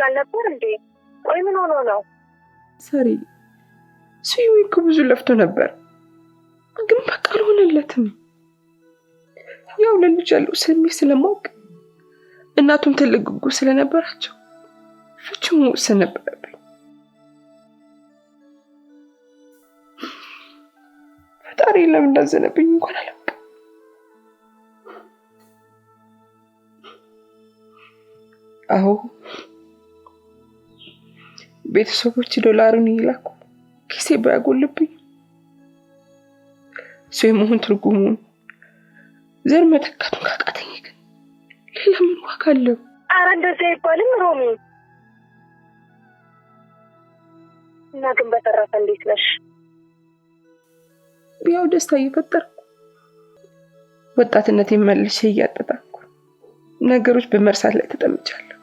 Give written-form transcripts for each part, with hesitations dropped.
ይላል ነበር እንዴ? ቆይ ምን ሆኖ ነው? ሰሪ ስዩም እኮ ብዙ ለፍቶ ነበር፣ ግን በቃ አልሆነለትም። ያው ለልጅ ያለው ስሜት ስለማውቅ እናቱም ትልቅ ጉጉት ስለነበራቸው ፍቺው መወሰን ነበረብኝ። ፈጣሪ ለምን እንዳዘነብኝ እንኳን አላውቅም። አዎ ቤተሰቦች ዶላሩን ይላኩ ኪሴ ባያጎልብኝ ሰው የመሆን ትርጉሙን ዘር መተካቱን ካቃተኝ ግን ሌላ ምን ዋጋ አለው? ኧረ እንደዚህ አይባልም ሮሚ። እና ግን በተረፈ እንዴት ነሽ? ያው ደስታ እየፈጠርኩ ወጣትነቴን መልሼ እያጠጣኩ ነገሮች በመርሳት ላይ ተጠምቻለሁ።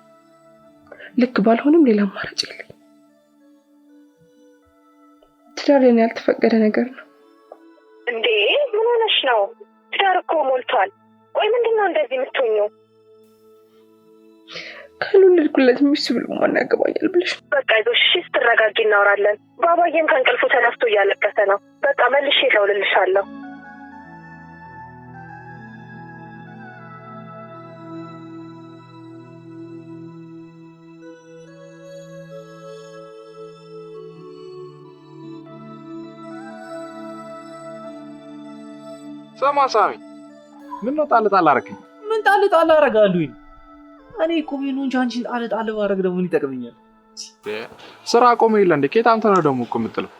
ልክ ባልሆንም ሌላ አማራጭ የለም። ትዳር ለኔ ያልተፈቀደ ነገር ነው። እንዴ ምን ሆነሽ ነው? ትዳር እኮ ሞልቷል። ቆይ ምንድነው እንደዚህ የምትሆኚው? ካልወለድኩለት ሚስት ብሎ ማን ያገባኛል ብለሽ? በቃ ይዞሽ ስትረጋጊ እናወራለን። ባባዬም ከእንቅልፉ ተነስቶ እያለቀሰ ነው። በቃ መልሼ እደውልልሻለሁ። ሰማ ሳሚ ምን ነው ጣል አረከኝ? ምን ጣል አረጋሉኝ? እኔ እኮ ምን እንጂ አንቺ ጣል ባረግ ደግሞ ይጠቅመኛል። ስራ ቆመ ይላል እንዴ? ከየት አንተ ነው ደግሞ እኮ የምጥለው?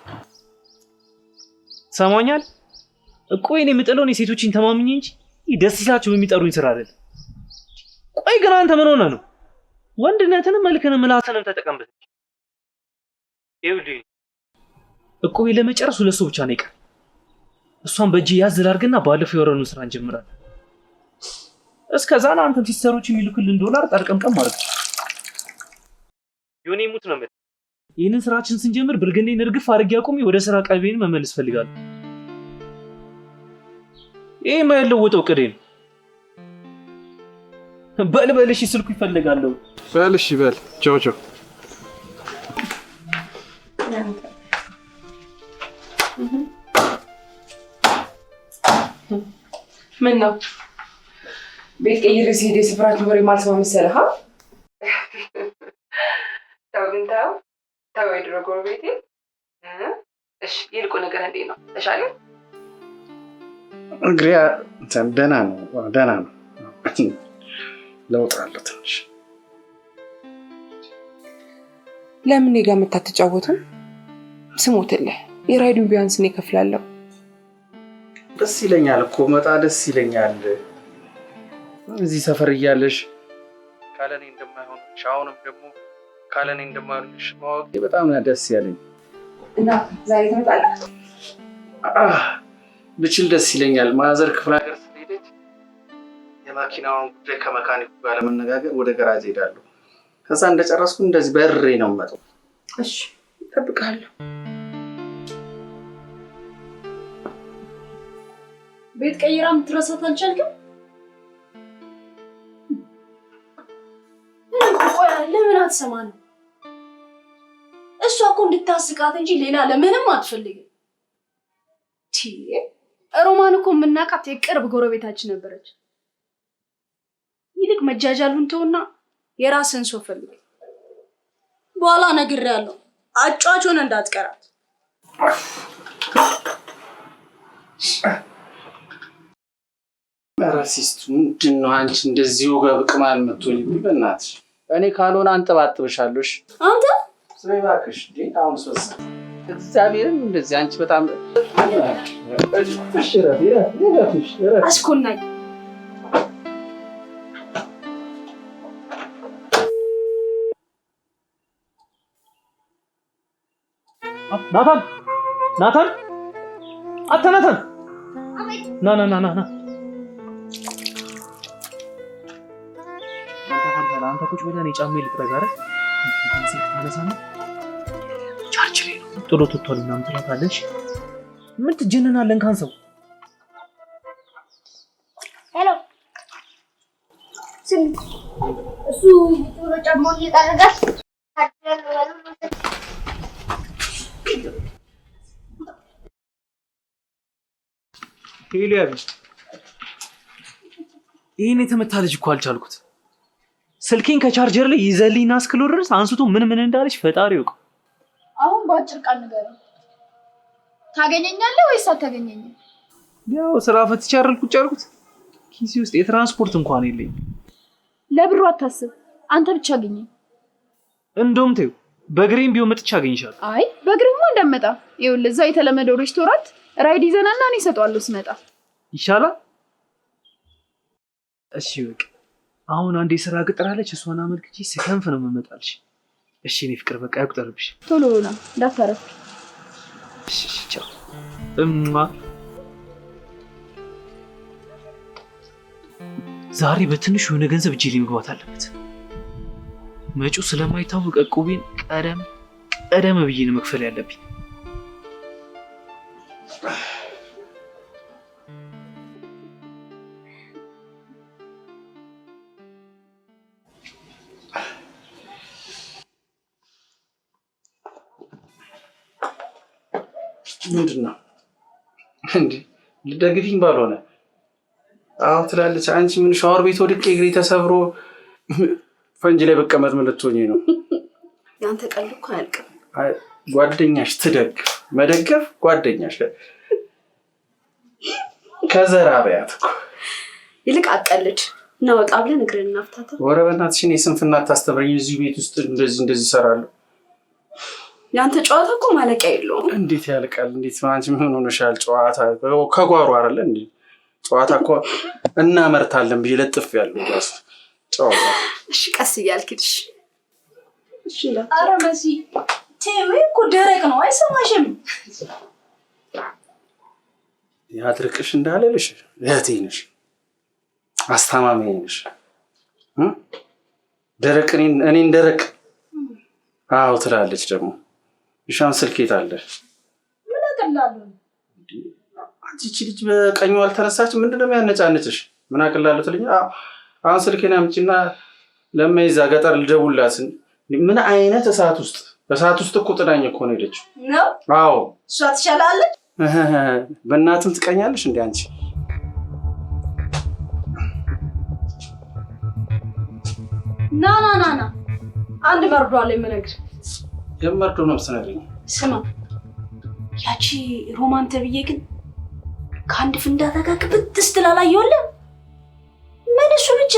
ሰማኛል እኮ እኔ የምጥለው እኔ ሴቶችን ተማምኝ እንጂ ደስ ይላችሁ በሚጠሩኝ ስራ አይደል። ቆይ ግን አንተ ምን ሆነ ነው? ወንድነትንም መልክንም ምላስንም ተጠቀምበት። ይኸውልህ እኮ ለመጨረስ ለሱ ብቻ ነው ይቀር። እሷን በእጅ ያዝ ላድርግና ባለፈው የወረኑ ስራ እንጀምራለን። እስከዛ አንተም ሲስተሮች የሚልኩልን ዶላር ጠርቀምቀም ማለት ነው። ዮኔ ሙት ነው ማለት። ይሄንን ስራችን ስንጀምር ብርግኔን እርግፍ አድርጌ አቁሜ ወደ ስራ ቀልቤን መመለስ ፈልጋለሁ። ይሄ የማይለወጠው ቅዴ ነው። በልበልሽ ስልኩ ይፈልጋል። በልሽ በል ቻው ቻው። ምን ነው ቤት ቀይሬ ሲሄድ የስፍራችሁ ወሬ ማልሰማ መሰለህ? ተው የድሮ ጎረቤቴ። እሺ ይልቁ ነገር እንዴት ነው? ተሻለ? እንግዲህ ደህና ነው። ለውጥ አለው ትንሽ። ለምን እኔ ጋር የምታትጫወቱም? ስሞትልህ የራይዱን ቢያንስ እኔ እከፍላለሁ። ደስ ይለኛል እኮ መጣ ደስ ይለኛል። እዚህ ሰፈር እያለሽ ካለኔ እንደማይሆን ሻውንም ደግሞ ካለኔ እንደማይሆንሽ ማወቅ በጣም ደስ ያለኝ እና ዛሬ ትመጣለህ? ብችል ደስ ይለኛል። ማዘር ክፍለ ሀገር ስለሄደች የመኪናውን ጉዳይ ከመካኒኩ ጋር ለመነጋገር ወደ ገራጅ ሄዳለሁ። ከዛ እንደጨረስኩ እንደዚህ በርሬ ነው የምመጣው። እሺ እጠብቅሃለሁ። ቤት ቀይራም ትረሳት አልቻልክም? ቆይ ለምን አትሰማንም? እሷ እኮ እንድታስቃት እንጂ ሌላ ለምንም አትፈልግም። ሮማን እኮ የምናውቃት የቅርብ ጎረቤታችን ነበረች። ይልቅ መጃጃሉን ተውና የራስን ሰው ፈልግ። በኋላ ነግሬያለሁ፣ አጫጭሆነ እንዳትቀራት። ራሲስቱ ምንድነው? አንቺ እንደዚህ ወገብቅማል መጥቶኝ በእናትሽ እኔ ካልሆነ አንጠባጥብሻለሽ። አንተ ስለባክሽ አሁን ሶስ እግዚአብሔርን እንደዚህ አንቺ በጣም አስኮናኝ። ናታን አተናታን ና አንተ ቁጭ ብለህ እኔ ጫሜ ልጥረግ አይደል? እንዴት ታነሳና ቻርጅ ላይ ነው ጥሎ ትቷል ምናምን ትላታለሽ። ምን ትጀነናለን ካንሰው? ሄሎ እሱ ጥሎ ጫማውን እየጠረጋት ሄሊያቢስ ይሄን የተመታ ልጅ እኮ አልቻልኩት። ስልኬን ከቻርጀር ላይ ይዘልኝና እስክሎ ድረስ አንስቶ ምን እንዳለች ፈጣሪ ይወቅ። አሁን በአጭር ቃል ንገረኝ፣ ታገኘኛለህ ወይስ አታገኘኝም? ያው ስራ ፈትቼ አይደል ቁጭ ያልኩት። ኪሴ ውስጥ የትራንስፖርት እንኳን የለኝም። ለብሩ አታስብ፣ አንተ ብቻ አገኘኝ። እንደውም ተይው፣ በእግሬም ቢሆን መጥቼ አገኝሻለሁ። አይ በእግሬማ እንደመጣ ይኸውልህ፣ እዛ የተለመደው ሬስቶራንት ራይድ ይዘናና እኔ እሰጠዋለሁ ስመጣ ይሻላል። እሺ በቃ አሁን አንዴ ስራ ቅጥራለች፣ እሷን አመልክቼ ስከንፍ ነው የምመጣልሽ። እሺ እኔ ፍቅር በቃ አይቁጠርብሽ። ቶሎ ና እንዳታረፍ። እሺ ቻው። ዛሬ በትንሹ የሆነ ገንዘብ እጄ ላይ መግባት አለበት። መጪው ስለማይታወቅ ዕቁቤን ቀደም ብዬ ነው መክፈል ያለብኝ። ምንድን ነው እንዴ? ልደግፊኝ ባልሆነ አዎ ትላለች። አንቺ ምን ሻወር ቤት ወድቄ እግሬ ተሰብሮ ፈንጅ ላይ በቀመጥ ምን ልትሆኚ ነው? ያንተ ቀልድ እኮ አያልቅም። ጓደኛሽ ትደግፍ፣ መደገፍ ጓደኛሽ ከዘራ በያት እኮ። ይልቅ አቀልድ እና ወጣ ብለን እግርን እናፍታታ። ኧረ በእናትሽ እኔ ስንፍና አታስተምረኝ። እዚህ ቤት ውስጥ እንደዚህ እሰራለሁ። ያንተ ጨዋታ እኮ ማለቂያ የለውም። እንዴት ያልቃል? እንዴት አንቺ ምን ሆነሻል? ጨዋታ ከጓሮ አይደለ እንዴ? ጨዋታ እኮ እናመርታለን ብዬ ለጥፍ ያለው ራስ ጨዋታ። እሺ ቀስ እያልክልሽ። እሺ ኧረ መሲ ተይው እኮ ደረቅ ነው አይሰማሽም? ያድርቅሽ እንዳለልሽ እህቴ ነሽ፣ አስታማሚ ነሽ። ደረቅ እኔን ደረቅ አዎ ትላለች ደግሞ። ይሻን ስልኬት አለ ምን አቀላለሁ? አንቺ እቺ ልጅ በቀኙ አልተነሳች። ምንድነው የሚያነጫነጭሽ? ምን አቀላለሁ ትልኛ? አሁን ስልኬን አምጪና ለማይዛ ገጠር ልደውላት። ምን አይነት እሳት ውስጥ እኮ ጥዳኝ እኮ ነው ሄደችው። ነው? አዎ እሷ ትሻላለች። በእናትም ትቀኛለሽ እንዴ አንቺ? ና አንድ መርዶ አለ የምነግርህ። የመርዶ ነው የምትነግሪኝ? ስማ ያቺ ሮማን ተብዬ ግን ከአንድ ፍንዳታ ጋር ክብት ስትል አላየሁልህም? ምን እሱ ብቻ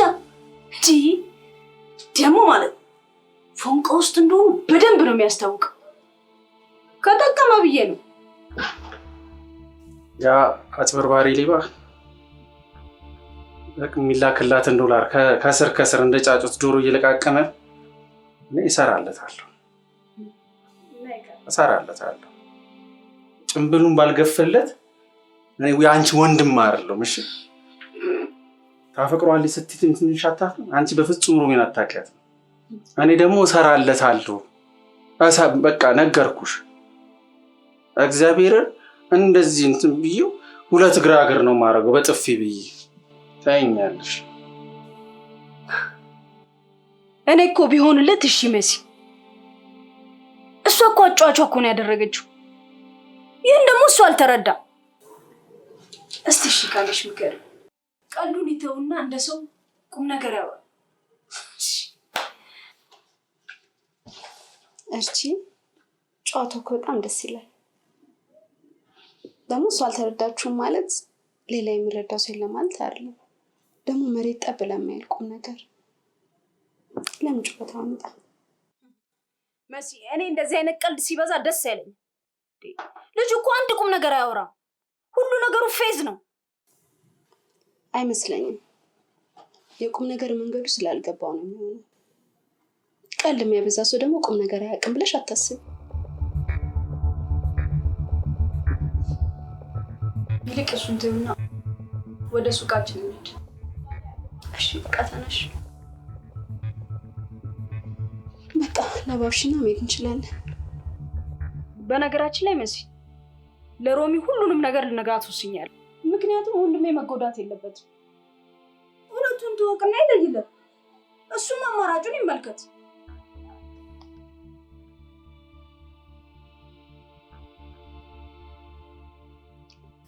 ደግሞ ማለት ፎንቃ ውስጥ እንደሆኑ በደንብ ነው የሚያስታውቀው። ከጠቀመ ብዬ ነው። ያ አጭበርባሪ ሌባ የሚላክላትን ዶላር ከስር እንደ ጫጩት ዶሮ እየለቃቀመ እኔ እሰራለታለሁ። ጭምብሉን ባልገፈለት እኔ የአንቺ ወንድም አይደለሁም። እሺ ታፈቅሯለች ስትይ ትንሽ አታፍም? አንቺ በፍጹም ሮሜን አታውቂያትም። እኔ ደግሞ እሰራለታለሁ። በቃ ነገርኩሽ። እግዚአብሔርን እንደዚህ እንትን ብዬው ሁለት እግር ነው የማደርገው በጥፊ ብዬ ታይኛለሽ። እኔ እኮ ቢሆንለት እሺ መሲ፣ እሷ እኮ አጫዋቿ እኮ ነው ያደረገችው። ይህን ደግሞ እሱ አልተረዳም። እስቲ እሺ ካለሽ ምከር። ቀልዱን ይተውና እንደ ሰው ቁም ነገር ያወራ። እርቺ ጨዋታው እኮ በጣም ደስ ይላል። ደግሞ እሱ አልተረዳችሁም ማለት ሌላ የሚረዳው ሰው የለም ማለት አይደለም። ደግሞ መሬት ጠብ ለማይል ቁም ነገር ለምን ጨዋታ አመጣ? መሲ እኔ እንደዚህ አይነት ቀልድ ሲበዛ ደስ አይለኝም። ልጅ እኮ አንድ ቁም ነገር አያወራም። ሁሉ ነገሩ ፌዝ ነው። አይመስለኝም። የቁም ነገር መንገዱ ስላልገባው ነው የሚሆነው። ቀልድ የሚያበዛ ሰው ደግሞ ቁም ነገር አያውቅም ብለሽ አታስቢ። ይልቅ እሱን ተውና ወደ ሱቃችን እንሂድ። እሺ በቃ ተነሽ። በቃ ለባብሽና መሄድ እንችላለን። በነገራችን ላይ መሲ ለሮሚ ሁሉንም ነገር ልነግራት ወስኛለሁ። ምክንያቱም ወንድሜ መጎዳት የለበትም። እውነቱን ትወቅና ይለይለት። እሱም አማራጩን ይመልከት።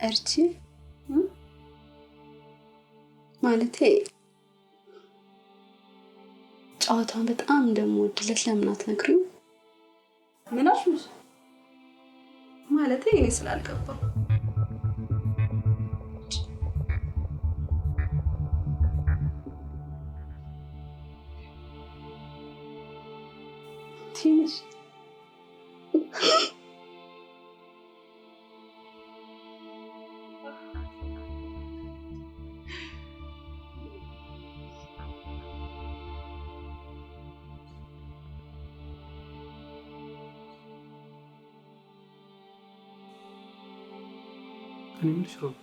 እርቺ ማለቴ ጨዋታውን በጣም እንደምወድለት ለምን አትነግሪው? ምን አልሽኝ? ማለቴ እኔ ስላልገባው ትንሽ እኔ የምልሽ ሮሚ፣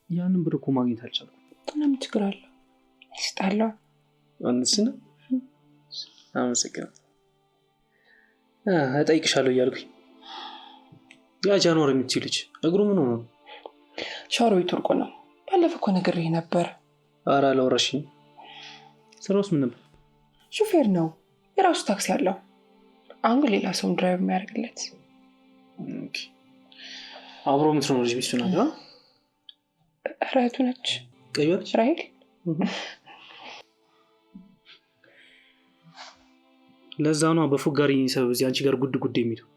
ያንን ብር እኮ ማግኘት አልቻልኩም። እና ምን ችግር አለ? ይስጣለሁ። አንስና አመሰግናለሁ። እጠይቅሻለሁ እያልኩኝ ያ ጃንዋር የምትይው ልጅ እግሩ ምን ሆኖ ነው? ሻወር ቤት ወርቆ ነው። ባለፈው እኮ ነግሬህ ነበር። ኧረ አላወራሽኝም። ስራውስ ምን ነበር? ሹፌር ነው፣ የራሱ ታክሲ አለው። አሁን ግን ሌላ ሰው ድራይቭ የሚያደርግለት። አብሮ የምትኖር ልጅ ሚስቱ ናት? እህቱ ነች። ቀይዋ ልጅ ራሄል። ለዛ ነው በፉጋሪ ሰበብ እዚህ አንቺ ጋር ጉድ ጉድ የሚለው።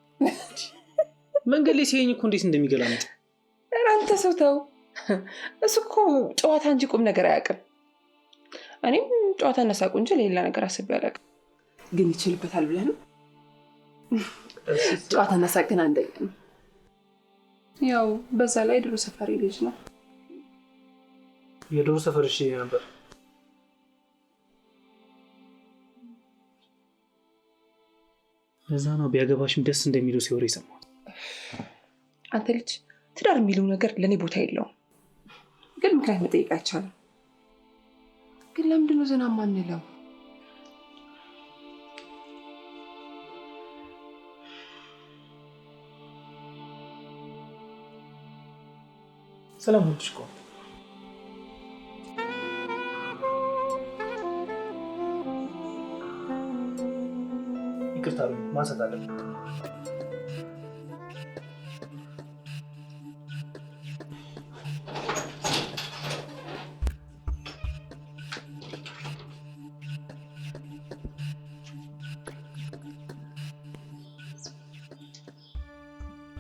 መንገድ ላይ ሲያየኝ እኮ እንዴት እንደሚገላምጥ። ኧረ አንተ ሰው ተው። እሱ እኮ ጨዋታ እንጂ ቁም ነገር አያውቅም። እኔም ጨዋታ እነሳቁ እንጂ ሌላ ነገር አስቤ አላውቅም። ግን ይችልበታል ብለህ ነው? ጨዋታ እነሳቅ ግን አንደኛ ነው። ያው በዛ ላይ ድሮ ሰፈሪ ልጅ ነው። የድሮ ሰፈር እሺ ነበር። ለዛ ነው ቢያገባሽም ደስ እንደሚለው ሲወር ይሰማል። አንተ ልጅ ትዳር የሚለው ነገር ለእኔ ቦታ የለውም። ግን ምክንያት መጠየቅ አይቻልም። ግን ለምንድን ነው ዘና ማንለው? ሰላም ወጥሽ እኮ ይቅርታ ማንሳት አለብኝ።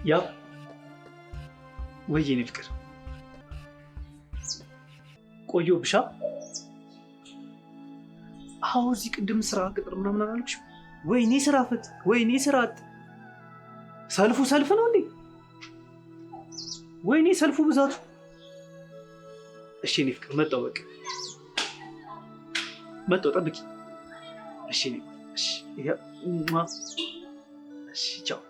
ያ ወይ የኔ ፍቅር ቆዮ ብሻ አዎ፣ እዚህ ቅድም ስራ ቅጥር ምናምን አላልኩሽ? ወይኔ ስራ ፈት፣ ወይኔ ስራ አጥ። ሰልፉ ሰልፍ ነው እንዴ? ወይኔ ሰልፉ ብዛቱ። እሺ የኔ ፍቅር መጣሁ፣ በቃ መጣሁ፣ ጠብቂ። እሺ እሺ፣ ያ እሺ፣ ቻው።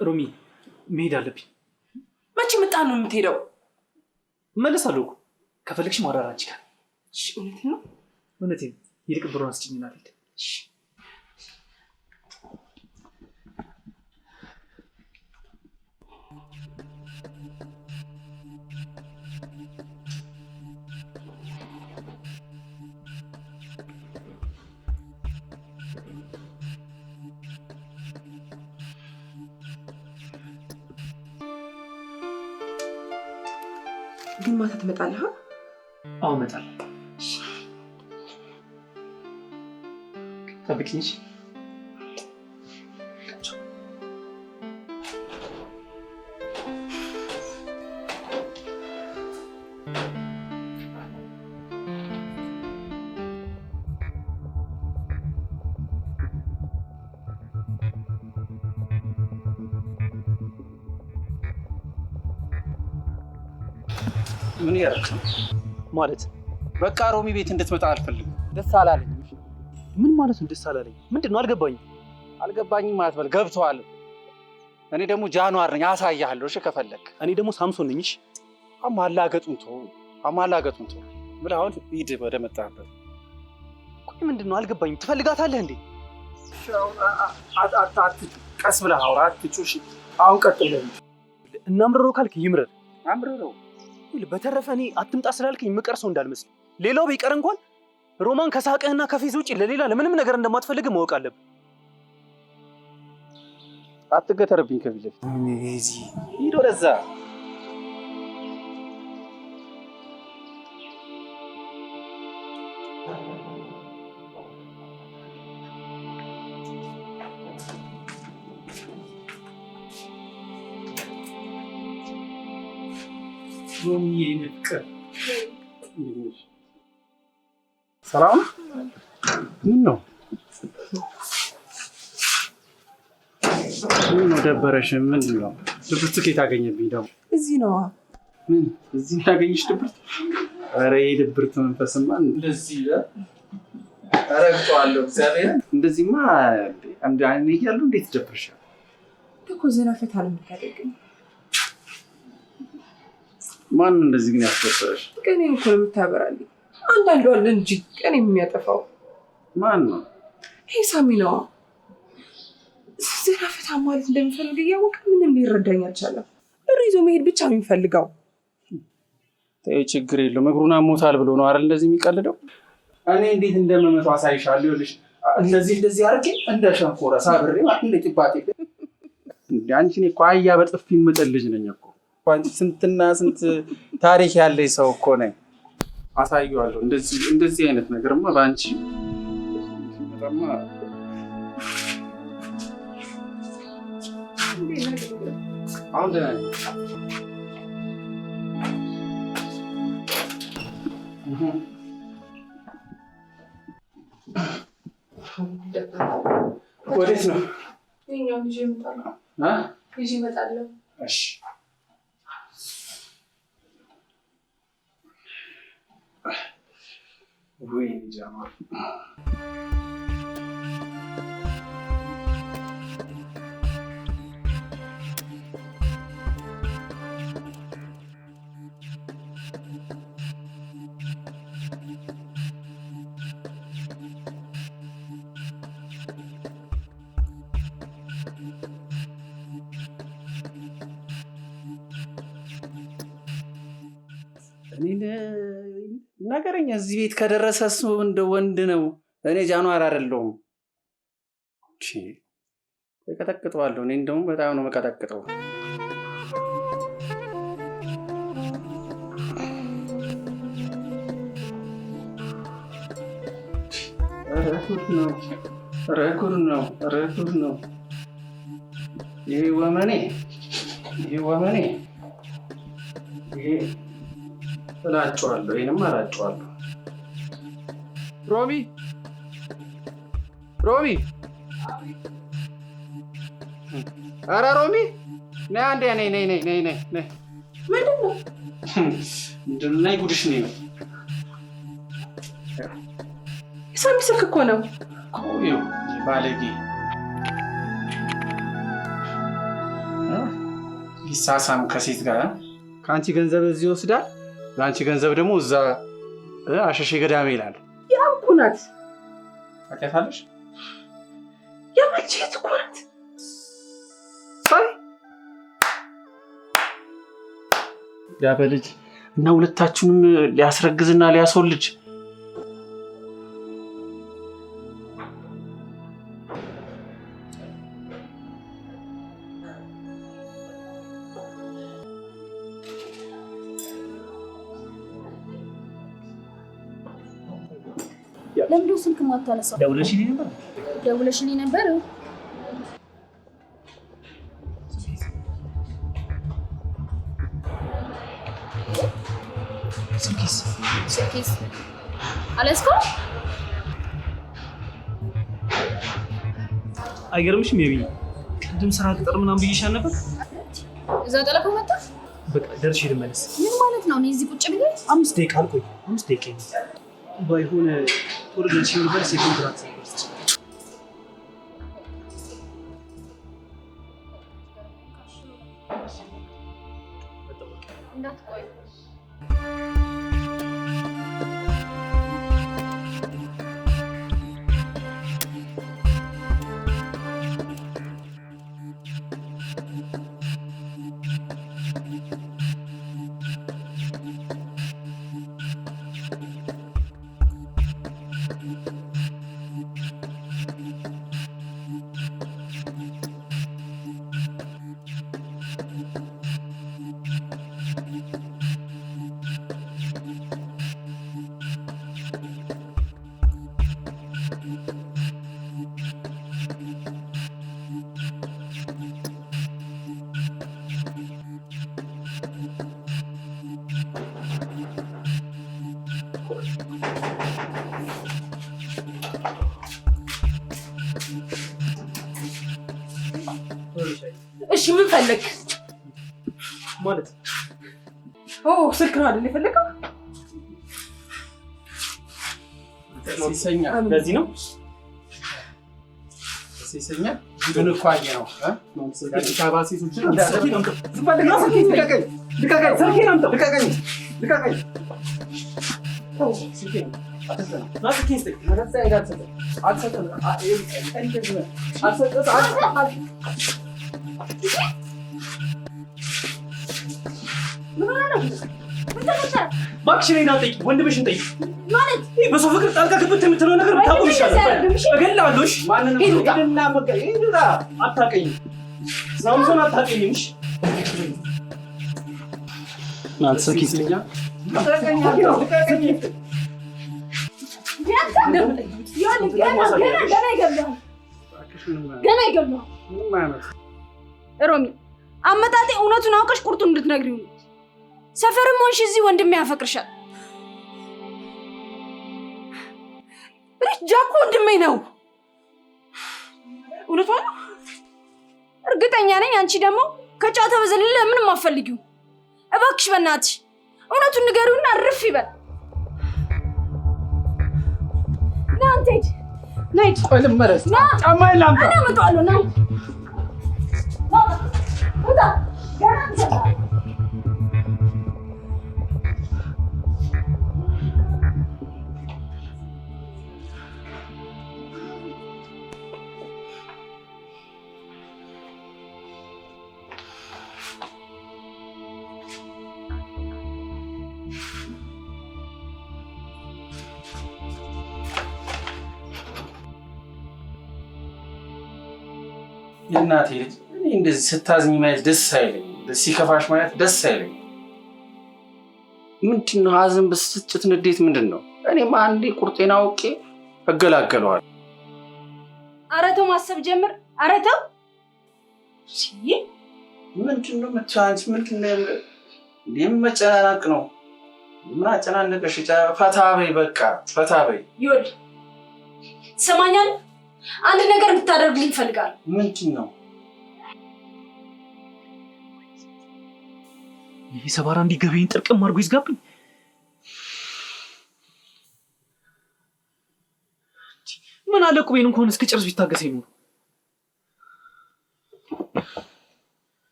ሮሚ መሄድ አለብኝ። መቼ መጣ ነው የምትሄደው? እመለሳለሁ እኮ ከፈለግሽ ማውራት አንቺ ጋር። እሺ እውነት ነው? እውነቴን ነው። ይልቅ ብሩን አስጭኝና ልሂድ። እሺ ግን ማታ ትመጣለህ? አዎ እመጣለሁ። ጠብቂኝ። ምን ያደርግ ማለት በቃ ሮሚ ቤት እንድትመጣ አልፈልግም። ደስ አላለኝ። ምን ማለት ነው ደስ አላለኝ? ምንድን ነው አልገባኝም። አልገባኝም ማለት በል ገብቶሃል። እኔ ደግሞ ጃንዋር ነኝ፣ አሳያለሁ። እሺ ከፈለክ እኔ ደግሞ ሳምሶን ነኝ። እሺ አማላገጡን ተው ብለህ አሁን ሂድ ወደ መጣህበት። ምንድን ነው አልገባኝም። ትፈልጋታለህ እንዴ? ቀስ ብለህ አውራ። አትጩሽ። አሁን ቀጥል። እናምርረው ካልክ ይምረር። አምርረው። በተረፈ እኔ አትምጣ ስላልከኝ የምቀር ሰው እንዳልመስል። ሌላው ቢቀር እንኳን ሮማን ከሳቅህና ከፊዝ ውጪ ለሌላ ለምንም ነገር እንደማትፈልግ ማወቅ አለብህ። አትገተርብኝ ከፊት ለፊት። እዚህ ሂድ ወደዛ። ሰላም ምን ነው? ምን ነው ደበረሽ? ምንድን ነው ድብርት? ከየት አገኘብኝ ደግሞ? እዚህ ነዋ። ምን እዚህ ያገኘሽ ድብርት? ኧረ የድብርት መንፈስማ እንደዚህ ረግጠዋለሁ። እግዚአብሔር እንደዚህማ አንድ አይኔ እያለሁ እንዴት ደብርሻል እኮ። ዘና ፈታ ነው የምታደርገኝ። ማን እንደዚህ ግን ያስደበረሽ? ቀኔ እኮ ነው የምታበራልኝ። አንዳንዱ አለ እንጂ ቀኔ የሚያጠፋው ማን ነው? ይሄ ሳሚ ነዋ። ዘና ፈታ ማለት እንደሚፈልግ እያወቀ ምንም ሊረዳኝ አልቻለም። ብር ይዞ መሄድ ብቻ ነው የሚፈልገው። ተይ ችግር የለውም። እግሩን አሞታል ብሎ ነው አይደል እንደዚህ የሚቀልደው? እኔ እንዴት እንደምመጣው አሳይሻለሁ። ይኸውልሽ እንደዚህ አድርጌ እንደ ሸንኮራ ሳብሬ ማለት እንደ ጭባጤ እንደ አንቺ እኔ እኮ አህያ በጥፊ የምጥል ልጅ ነኝ እኮ። አንቺ ስንትና ስንት ታሪክ ያለኝ ሰው እኮ ነኝ። አሳየዋለሁ። እንደዚህ አይነት ነገርማ በአንቺ በጣም አሁን ደህና ነኝ። ወዴት ነው? ይኸኛውን ይዤ እመጣለሁ። ይዤ እመጣለሁ። እሺ ወይ ጃማ ነገረኛ እዚህ ቤት ከደረሰ እሱ እንደ ወንድ ነው። እኔ ጃኗር አይደለሁም። እሺ እቀጠቅጠዋለሁ። እኔ እንደውም በጣም ነው መቀጠቅጠው። ረጉድ ነው ይሄ ወመኔ ይሄ እላጨዋለሁ። ይሄንም አላጨዋለሁ። ሮሚ ኧረ ሮሚ ነይ አንዴ። ነይ ምንድን ነው? ነይ ጉድሽ ነው። ሳሚ ስልክ እኮ ነው። ባለጌ ሊሳሳም ከሴት ጋር ከአንቺ ገንዘብ እዚህ ይወስዳል። ለአንቺ ገንዘብ ደግሞ እዛ አሸሼ ገዳሜ ይላል። ያው እኮ ናት። ታውቂያታለሽ? የማልችት እኮ ናት። ያ በልጅ እና ሁለታችሁንም ሊያስረግዝና ሊያስወልድ ለምንድን ነው ስልክ ማታነሳው? ደውለሽልኝ ነበር? ስልኬስ አለስከው? አይገርምሽም? የቢኝ ቅድም ስራ ቅጥር ምናምን ብዬሻል ነበር። እዛ ጠለፈው መጣ። በቃ ደርሼ ልመለስ። ምን ማለት ነው? እኔ እዚህ ቁጭ ብዬ 5 ደቂቃ አልቆይ። 5 ደቂቃ ባይሆን ቶሎ ደርሼ ልመለስ። የኮንትራት ሰርቪስ እንዳትቆይ። እሺ ምን ፈለግ ማለት? ስልክ ነው አይደል የፈለገው? ሲሰኛ ለዚህ ነው ሲሰኛ ምን እኮ አየነው አዲስ አበባ ሴቶችን እባክሽ እኔን አትጠይቂ፣ ወንድምሽን ጠይቂ። ማለት በሰው ፍቅር ጣልቃ ገብተህ የምትለው ነገር ብታቆም ይሻላል። እገላለሁ። እሺ አታውቅኝም፣ ሳምሶን አታውቅኝም። እሺ ገና ይገባል። ሮሚ አመጣጤ እውነቱን አውቀሽ ቁርጡን እንድትነግሪው ነው። ሰፈርም ሆንሽ እዚህ ወንድሜ ያፈቅርሻል። ጃኮ ወንድሜ ነው። እውነቷን ነው። እርግጠኛ ነኝ። አንቺ ደግሞ ከጫታ በዘለለ ምንም አትፈልጊው። እባክሽ በእናትሽ እውነቱን ንገሪውና እርፍ ይበል። ና አንተ ሂድ፣ ና ሂድ። ቆይ ልመለስ። ና ጫማዬን ላምጣ። እኔ አመጣዋለሁ። ና ውጣ። ገና ትሰጣለህ። የእናቴ ልጅ እኔ እንደዚህ ስታዝኝ ማየት ደስ አይለኝም። ሲከፋሽ ማየት ደስ አይለኝም። ምንድነው ሀዘን፣ ብስጭት፣ ንዴት ምንድን ነው? እኔማ አንዴ ቁርጤን አውቄ እገላገለዋለሁ። ኧረ ተው ማሰብ ጀምር። ኧረ ተው። ምንድነው የምትይው? ምንድነው የመጨናነቅ ነው? ምን አጨናነቀሽ? ፈታ በይ፣ በቃ ፈታ በይ። ይኸውልህ ትሰማኛለህ? አንድ ነገር እንድታደርግልኝ እፈልጋለሁ። ምንድን ነው? ይሄ ሰባራ እንዲገበኝ ጥርቅም አድርጎ ይዝጋብኝ። ምን አለ ቁቤን እንኳን እስክጨርስ ቢታገሰኝ ነው።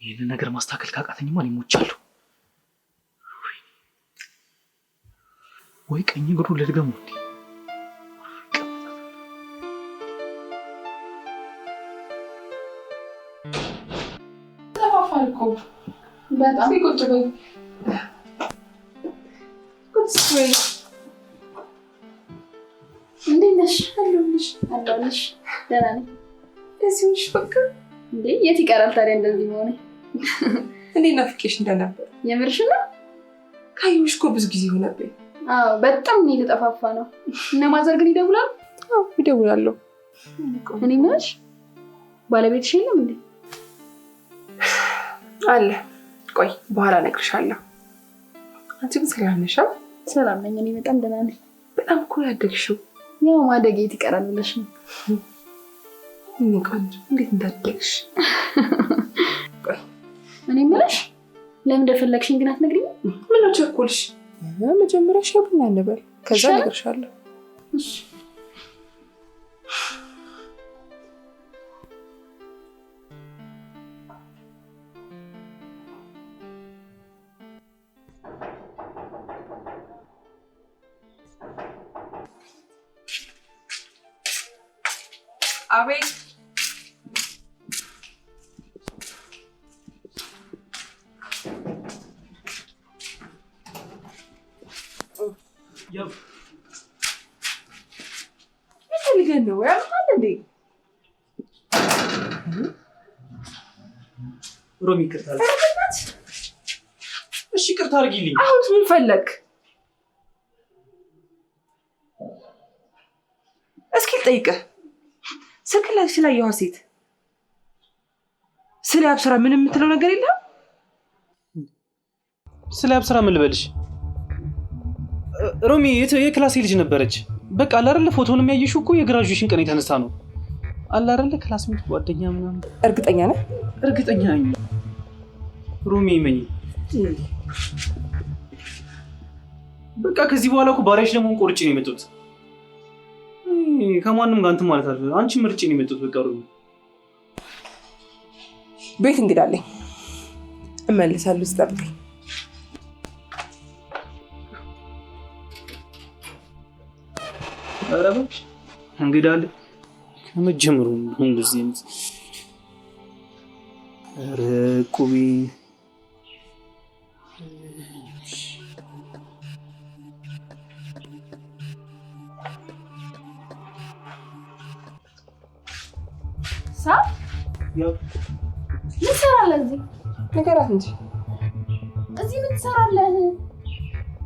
ይህንን ነገር ማስተካከል ካቃተኝማ እኔ ሞቻለሁ። ወይ ቀኝ እግሩ ልድገሙ እንዴ? ተፋፋል እኮ በጣም ቁጭ በይ፣ ቁጭ በይ። እንዴት ነሽ? አለሁልሽ አለሁልሽ። ደህና ነኝ። እዚህ ነሽ? በቃ እንዴ የት ይቀራል ታዲያ እንደዚህ መሆኔ? እንዴት ናፍቄሽ እንደነበር። የምርሽ ነው? ካየሁሽ እኮ ብዙ ጊዜ ሆነብኝ። አዎ በጣም ነው የተጠፋፋ ነው። እነ ማዘር ግን ይደውላሉ? አዎ ይደውላሉ። እኔ ምንሽ ባለቤትሽ የለም እንዴ? አለ። ቆይ በኋላ እነግርሻለሁ። አንቺ ግን ሰላም ነሽ? ሰላም ነኝ። እኔ በጣም ደህና ነኝ። በጣም እኮ ያደግሽው። ያው ማደግ የት ይቀራል ብለሽ ነው? ቆንጆ እንዴት እንዳደግሽ። እኔ ምንሽ ለምን እንደፈለግሽኝ ግን አትነግሪኝም? ምነው ቸኮልሽ? መጀመሪያ ሻይ ቡና እንበል፣ ከዛ እነግርሻለሁ። እሺ አቤት። ፈልገን ነው ያልኩት እንዴ? ሮሚ ይቅርታ። እሺ ይቅርታ አድርጊልኝ። አሁን ምን ፈለግ? እስኪ ልጠይቅህ፣ ስልክ ላይ ስላየኋት ሴት ስለ አብስራ ምን የምትለው ነገር የለም? ስለ አብስራ ምን ልበልሽ? ሮሚ የክላሴ ልጅ ነበረች። በቃ አለ አይደለ ፎቶውን የሚያየሽው እኮ የግራጁዌሽን ቀን የተነሳ ነው። አለ አይደለ ክላስሜት ጓደኛ ምናምን። እርግጠኛ ነህ? እርግጠኛ ነኝ ሮሚ መኝ። በቃ ከዚህ በኋላ እኮ ባሪያሽ ለመሆን ቆርጬ ነው የመጡት። ከማንም ጋር እንትን ማለት አለ። አንቺ ምርጬ ነው የመጡት። በቃ ሮሚ ቤት እንግዳ አለኝ እመልሳለሁ። ስጠብቀኝ። ኧረ እባክሽ እንግዳ አለ ከመጀመሩ እንደዚህ አይነት ኧረ ቁቢ ሳ ያው ምን ትሰራለህ እዚህ? ነገራት እንጂ እዚህ ምን ትሰራለህ?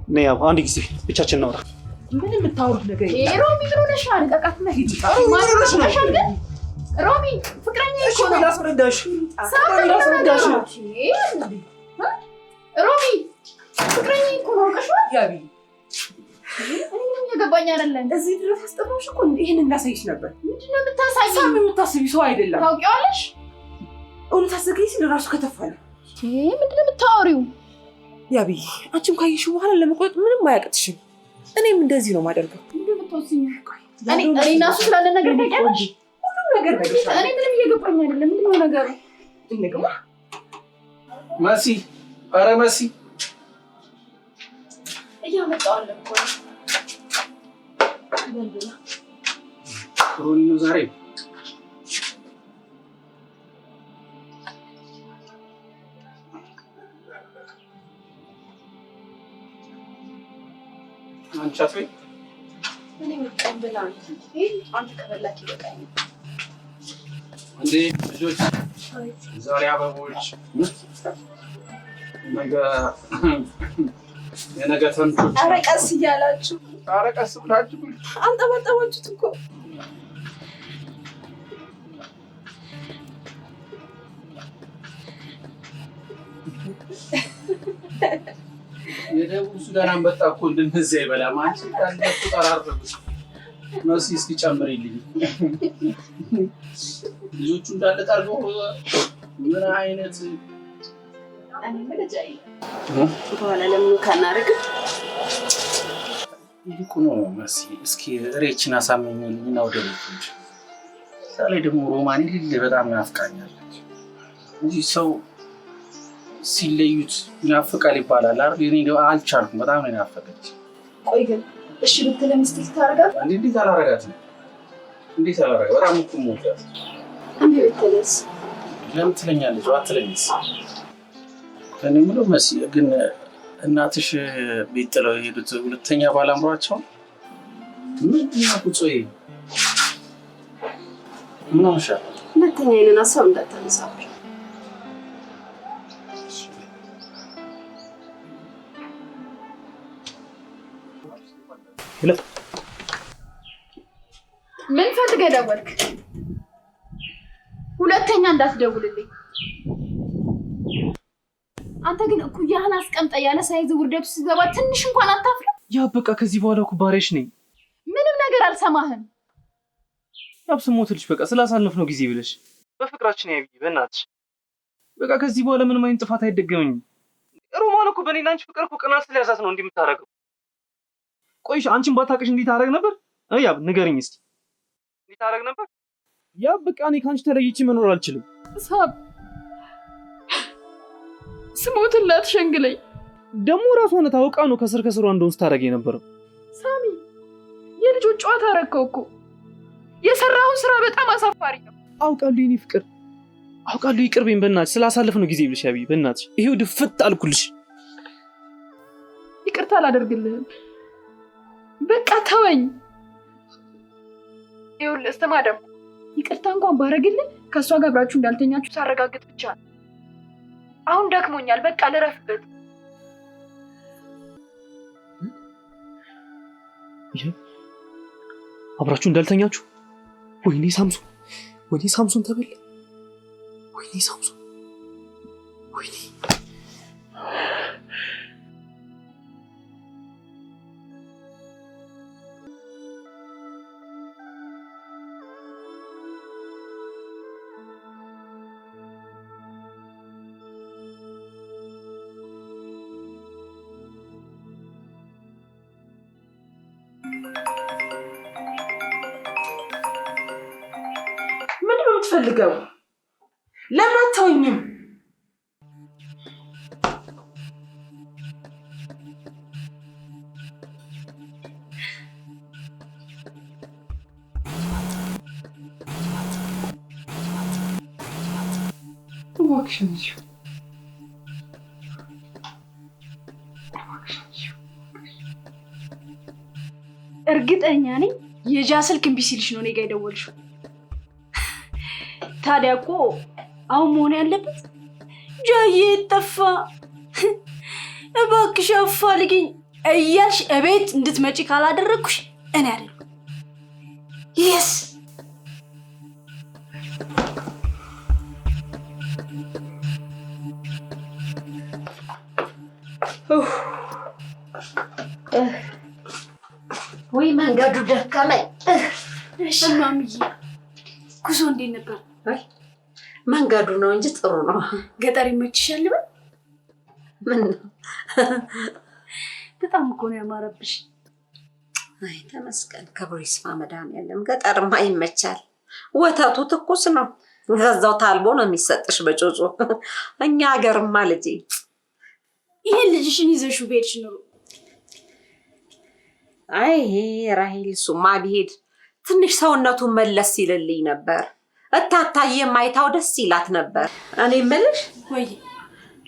ነይ ያው አንድ ጊዜ ብቻችን እናውራ። ምን የምታወሩት ነገር ሮሚ ምን ሆነሻል? ቀቃትና ሂጂ። ሮሚ ፍቅረኛ እኮ ነው። ላስረዳሽ ላስረዳሽ። ሮሚ ፍቅረኛ እኮ ነው። ቀሽዋ ያቢ እኔ ምንም እየገባኝ አይደለም። እዚህ ድረስ አስጠራሽ እኮ ይሄን እናሳይሽ ነበር። ምንድን ነው የምታሳይኝ? ሳም የምታስቢ ሰው አይደለም። ታውቂዋለሽ? እውነት አዘገይ ሲል ራሱ ከተፋለ። ምንድን ነው የምታወሪው? ያቢ አንቺም ካየሽው በኋላ ለመቆጥ ምንም አያቅትሽም። እኔም እንደዚህ ነው ማደርገው። ምንድን ነው የምትወስኚው? እኔ እና እሱ ስላለ ነገር ታውቂያለሽ? ሁሉም ነገር ነገርሻለሁ። እኔ ምንም እየገባኝ አይደለም። ምንድን ነው ነገሩ? እንግማ መሲ፣ ኧረ መሲ እያመጣዋለሁ እኮ ሮኒ ነው ዛሬ አንቺ አትበይ። እኔ መጣን ብላ አንተ ከበላክ ይበቃኝ እንዴ ልጆች፣ ዛሬ አበቦች ነገ የነገ ተምቾች። ኧረ ቀስ እያላችሁ ኧረ ቀስ ብላችሁ አንጠባጠባችሁት እኮ። የደቡብ ሱዳን አንበጣ እኮ እንደነዚያ ይበላል። አንቺ ታንደቁ ተራርበው መሲ እስኪ ጨምሪልኝ። ልጆቹ እንዳለ ጠርገው ምን አይነት እኔ መለጃይ በኋላ ለምን ካናረግ ይልቁ ነው መሲ እስኪ ሬችን አሳመኝልኝና ወደ ቤት እንጂ ዛሬ ደግሞ ሮማን ልል በጣም ናፍቃኛለች እንጂ ሰው ሲለዩት ያፈቃል ይባላል አይደል? እኔ ደግሞ አልቻልኩም። በጣም ነው ያፈቀች። ቆይ ግን እሺ ብትለ ሚስት ታረጋት እንዴት አላረጋትም? እንዴት አላረጋ? በጣም እኮ ሞታስ እንዴ ብትለስ ለምን ትለኛለች? አትለኝስ? እኔ የምለው መሲ ግን እናትሽ ቤት ጥለው የሄዱት ሁለተኛ ባል አምሯቸው ምንድን ነው ቁጾዬ? ምን ሆነሻል? ሁለተኛ ይሄንን ሀሳብ እንዳታነሳብኝ። ምን ፈልገህ ደወልክ? ሁለተኛ እንዳትደውልልኝ። አንተ ግን እኩያህን አስቀምጠ ያለ ሳይዝ ውርደቱ ሲገባ ትንሽ እንኳን አታፍርም? ያ በቃ ከዚህ በኋላ እኮ ባሪያሽ ነኝ። ምንም ነገር አልሰማህም። ያብ ስሞትልሽ በቃ ስላሳለፍነው ጊዜ ብለሽ በፍቅራችን ያቢ በእናትሽ በቃ ከዚህ በኋላ ምንም አይነት ጥፋት አይደገመኝም። ሮማን እኮ በእኔና አንቺ ፍቅር እኮ ቅናት ስለያዛት ነው እንዲህ የምታደርገው። ቆይሽ አንቺን ባታውቅሽ እንዴት ታደርግ ነበር? ያብ ንገረኝ እስኪ እንዴት ታደርግ ነበር? ያብ በቃ እኔ ከአንቺ ተለይቼ መኖር አልችልም። ሳብ ስሞትላት ሸንግለኝ። ደግሞ ራሷ ሆነ ታውቃ ነው ከስር ከስሯ እንደሆነ ስታደርግ የነበረው። ሳሚ የልጆች ጨዋታ አደረከው እኮ። የሰራውን ስራ በጣም አሳፋሪ ነው። አውቃለሁ የኔ ፍቅር አውቃለሁ። ይቅር በይኝ በእናትሽ ስላሳለፍነው ጊዜ ብለሽ ያቢ በእናትሽ ይሄው ድፍት አልኩልሽ። ይቅርታ አላደርግልህም። በቃ ተወኝ። ይኸውልህ ስትማ ደግሞ ይቅርታ እንኳን ባረግልህ ከእሷ ጋር አብራችሁ እንዳልተኛችሁ ሳረጋግጥ ብቻ ነው። አሁን ደክሞኛል፣ በቃ ልረፍበት። ይሄ አብራችሁ እንዳልተኛችሁ? ወይኔ ሳምሶን፣ ወይኔ ሳምሶን ተበላ። ወይኔ ሳምሶን፣ ወይኔ የምትፈልገው? ለምን አትተወኝም? እርግጠኛ ነኝ የጃ ስልክ እምቢ ሲልሽ ነው እኔ ጋ የደወልሽው። ታዲያ እኮ አሁን መሆን ያለበት ጃዬ ጠፋ እባክሽ አፋልጊኝ እያልሽ እቤት እንድትመጪ ካላደረግኩሽ እኔ አይደለም። የስ ወይ መንገዱ ደከመኝ። እሺ ማምዬ ጉዞ እንዴት ነበር? መንገዱ ነው እንጂ ጥሩ ነው። ገጠር ይመችሻል? ምን በጣም እኮ ነው ያማረብሽ። አይ ተመስገን ክብሩ ይስፋ መድኃኒዓለም። ገጠርማ ይመቻል። ወተቱ ትኩስ ነው። ከዛው ታልቦ ነው የሚሰጥሽ በጮጮ። እኛ ሀገርማ ልጄ ይሄን ልጅሽን ይዘሽው ቤትሽ ነው። አይ ራሂል እሱማ ቢሄድ ትንሽ ሰውነቱ መለስ ይልልኝ ነበር። እታታዬ ማይታው ደስ ይላት ነበር። እኔ የምልሽ ወይ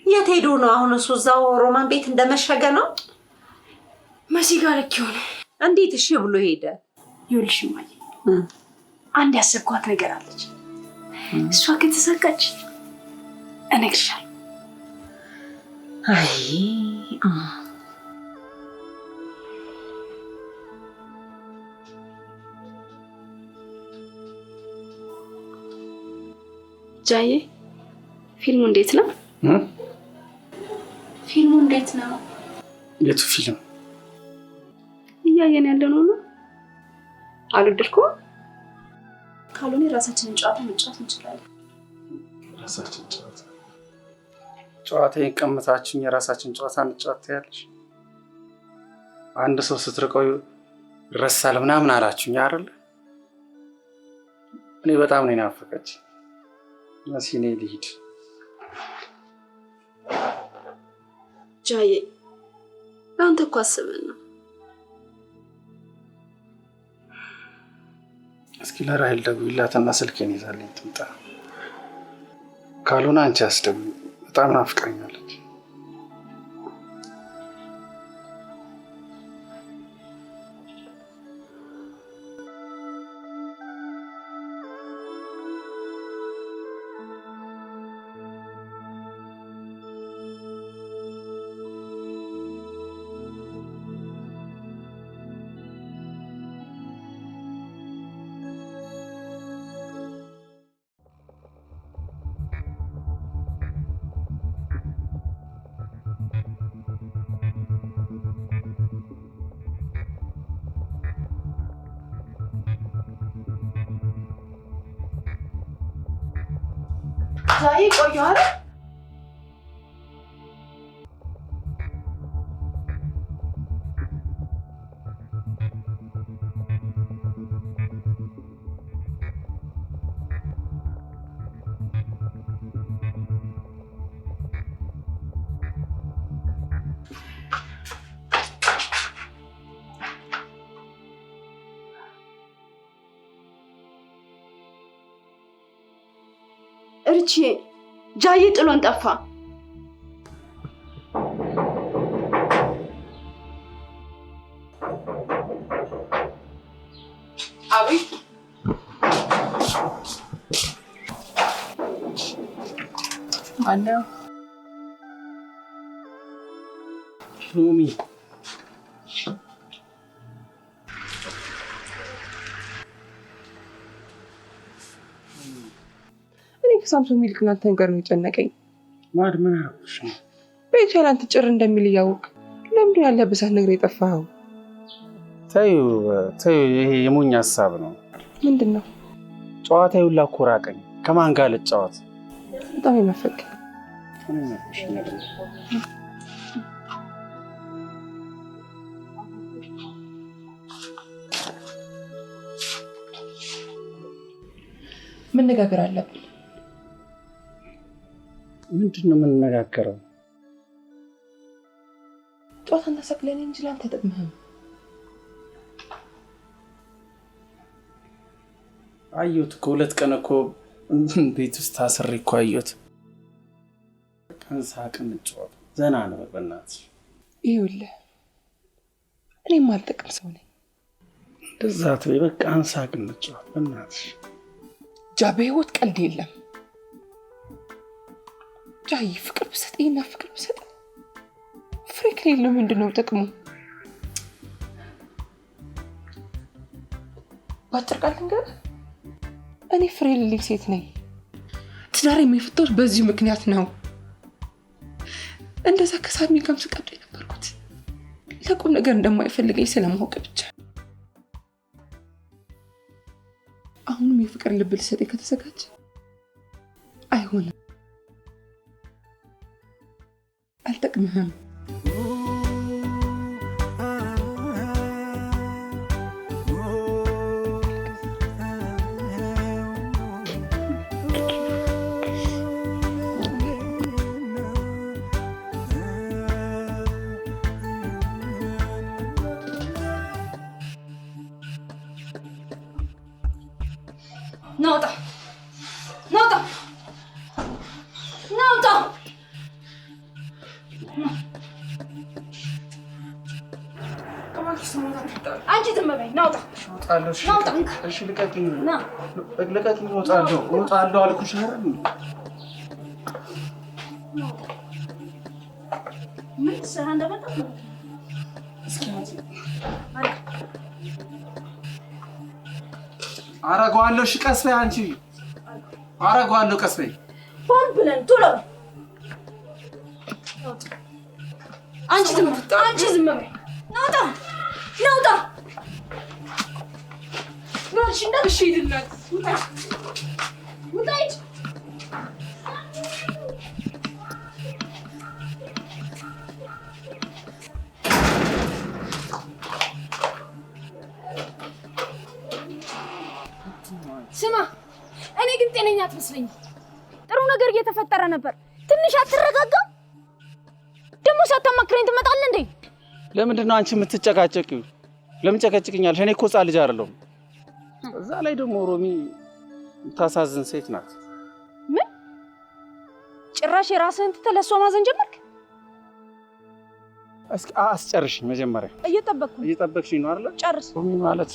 የት ሄዶ ነው አሁን? እሱ እዛው ሮማን ቤት እንደመሸገ ነው? መሲ ጋር ልክ ይሆነ። እንዴት እሺ ብሎ ሄደ? ይኸውልሽ ማየ አንድ ያሰብኳት ነገር አለች። እሷ ከተሳካች እነግርሻለሁ። አይ ጃዬ ፊልሙ እንዴት ነው? ፊልሙ እንዴት ነው? የቱ ፊልም? እያየን ያለነው ነው። አልወደድኩም? ካልሆነ የራሳችንን ጨዋታ መጫወት እንችላለን። ራሳችን ጨዋታ? ጨዋታዬን ቀምታችሁኝ የራሳችን ጨዋታ እንጫወት ያለሽ? አንድ ሰው ስትርቀው ይረሳል ምናምን አላችሁኝ አይደል? እኔ በጣም ነው ናፈቀች። መሲኔ ልሂድ። ጃዬ አንተ እኮ አስበን ነው። እስኪ ለራሂል ደውይላትና ስልኬን ይዛልኝ ትምጣ። ካልሆነ አንቺ አስደውይ። በጣም ናፍቀኛለች። ጃዬ ቆዩ አይደል? እርቺ ጃዬ ጥሎን ጠፋ። አቤት ማነው? ሎሚ ከሳምሶን ሚልክ እናንተ ነገር ነው የጨነቀኝ። ማድ ምን አደረኩሽ? ቤቱ ያላንተ ጭር እንደሚል እያወቅ ለምንድን ያለበሳት ነገር የጠፋኸው? ተይው ይሄ የሞኝ ሀሳብ ነው። ምንድን ነው? ጨዋታ ይውላ እኮ ራቀኝ። ከማን ጋር ልጫወት? በጣም የመፈቅ መነጋገር አለብን። ምንድን ነው የምንነጋገረው? ጨዋታን ተሰቅለን እንጂ ላንተ አይጠቅምህም። አየሁት እኮ 2 ቀን እኮ ቤት ውስጥ ታስሬ እኮ አየሁት። ሳቅ እንጫወት ዘና ነው በእናትሽ። ይኸውልህ እኔም አልጠቅም ሰው ነኝ። እንደዛ አትበይ፣ በቃ እንሳቅ እንጫወት በእናትሽ። ጃ በህይወት ቀልድ የለም። ጃይ ፍቅር ብሰጥኝና ፍቅር ብሰጥ ፍሬ ከሌለ ምንድን ነው ጥቅሙ? ባጭር ቃል ልንገርህ፣ እኔ ፍሬ የሌለኝ ሴት ነኝ። ትዳር የሚፈታው በዚህ ምክንያት ነው። እንደዛ ከሳሚ ጋርም ስቀብጥ የነበርኩት ለቁም ነገር እንደማይፈልገኝ ስለማውቅ ብቻ። አሁንም የፍቅር ልብ ልሰጠኝ ከተዘጋጀ አይሆንም፣ አልጠቅምህም። ናውጣ ናውጣ ናውጣ! አንቺ ዝም በይ። ናውጣ ናውጣ! እሺ ልቀቂኝ፣ ልቀቂኝ። እወጣለሁ አልኩሽ አይደል? ምን ስራ እንደመጣ አረጋዋለሁ። እሺ ቀስ በይ አንቺ። አረጋዋለሁ ቀስ በይ። ሆን ብለን ቶሎ አንቺ ዝም በይ። ናውጣ ናውጣ! ጋሽ እንዳትሽ ይድላል። ውጣ ሂድ። ስማ፣ እኔ ግን ጤነኛ አትመስለኝም። ጥሩ ነገር እየተፈጠረ ነበር። ትንሽ አትረጋጋም? ደግሞ ሳታማክረኝ ትመጣለህ እንዴ? ለምንድን ነው አንቺ የምትጨቃጨቂው? ለምን ጨቀጭቅኛለሽ? እኔ እኮ ሕፃን ልጅ አይደለሁም። እዛ ላይ ደግሞ ሮሚ የምታሳዝን ሴት ናት። ምን ጭራሽ የራስህን ትተህ ለእሷ ማዘን ጀመርክ? እስኪ አስጨርሽኝ መጀመሪያ። እየጠበቅሽኝ ነው አይደል? ጨርስ። ሮሚ ማለት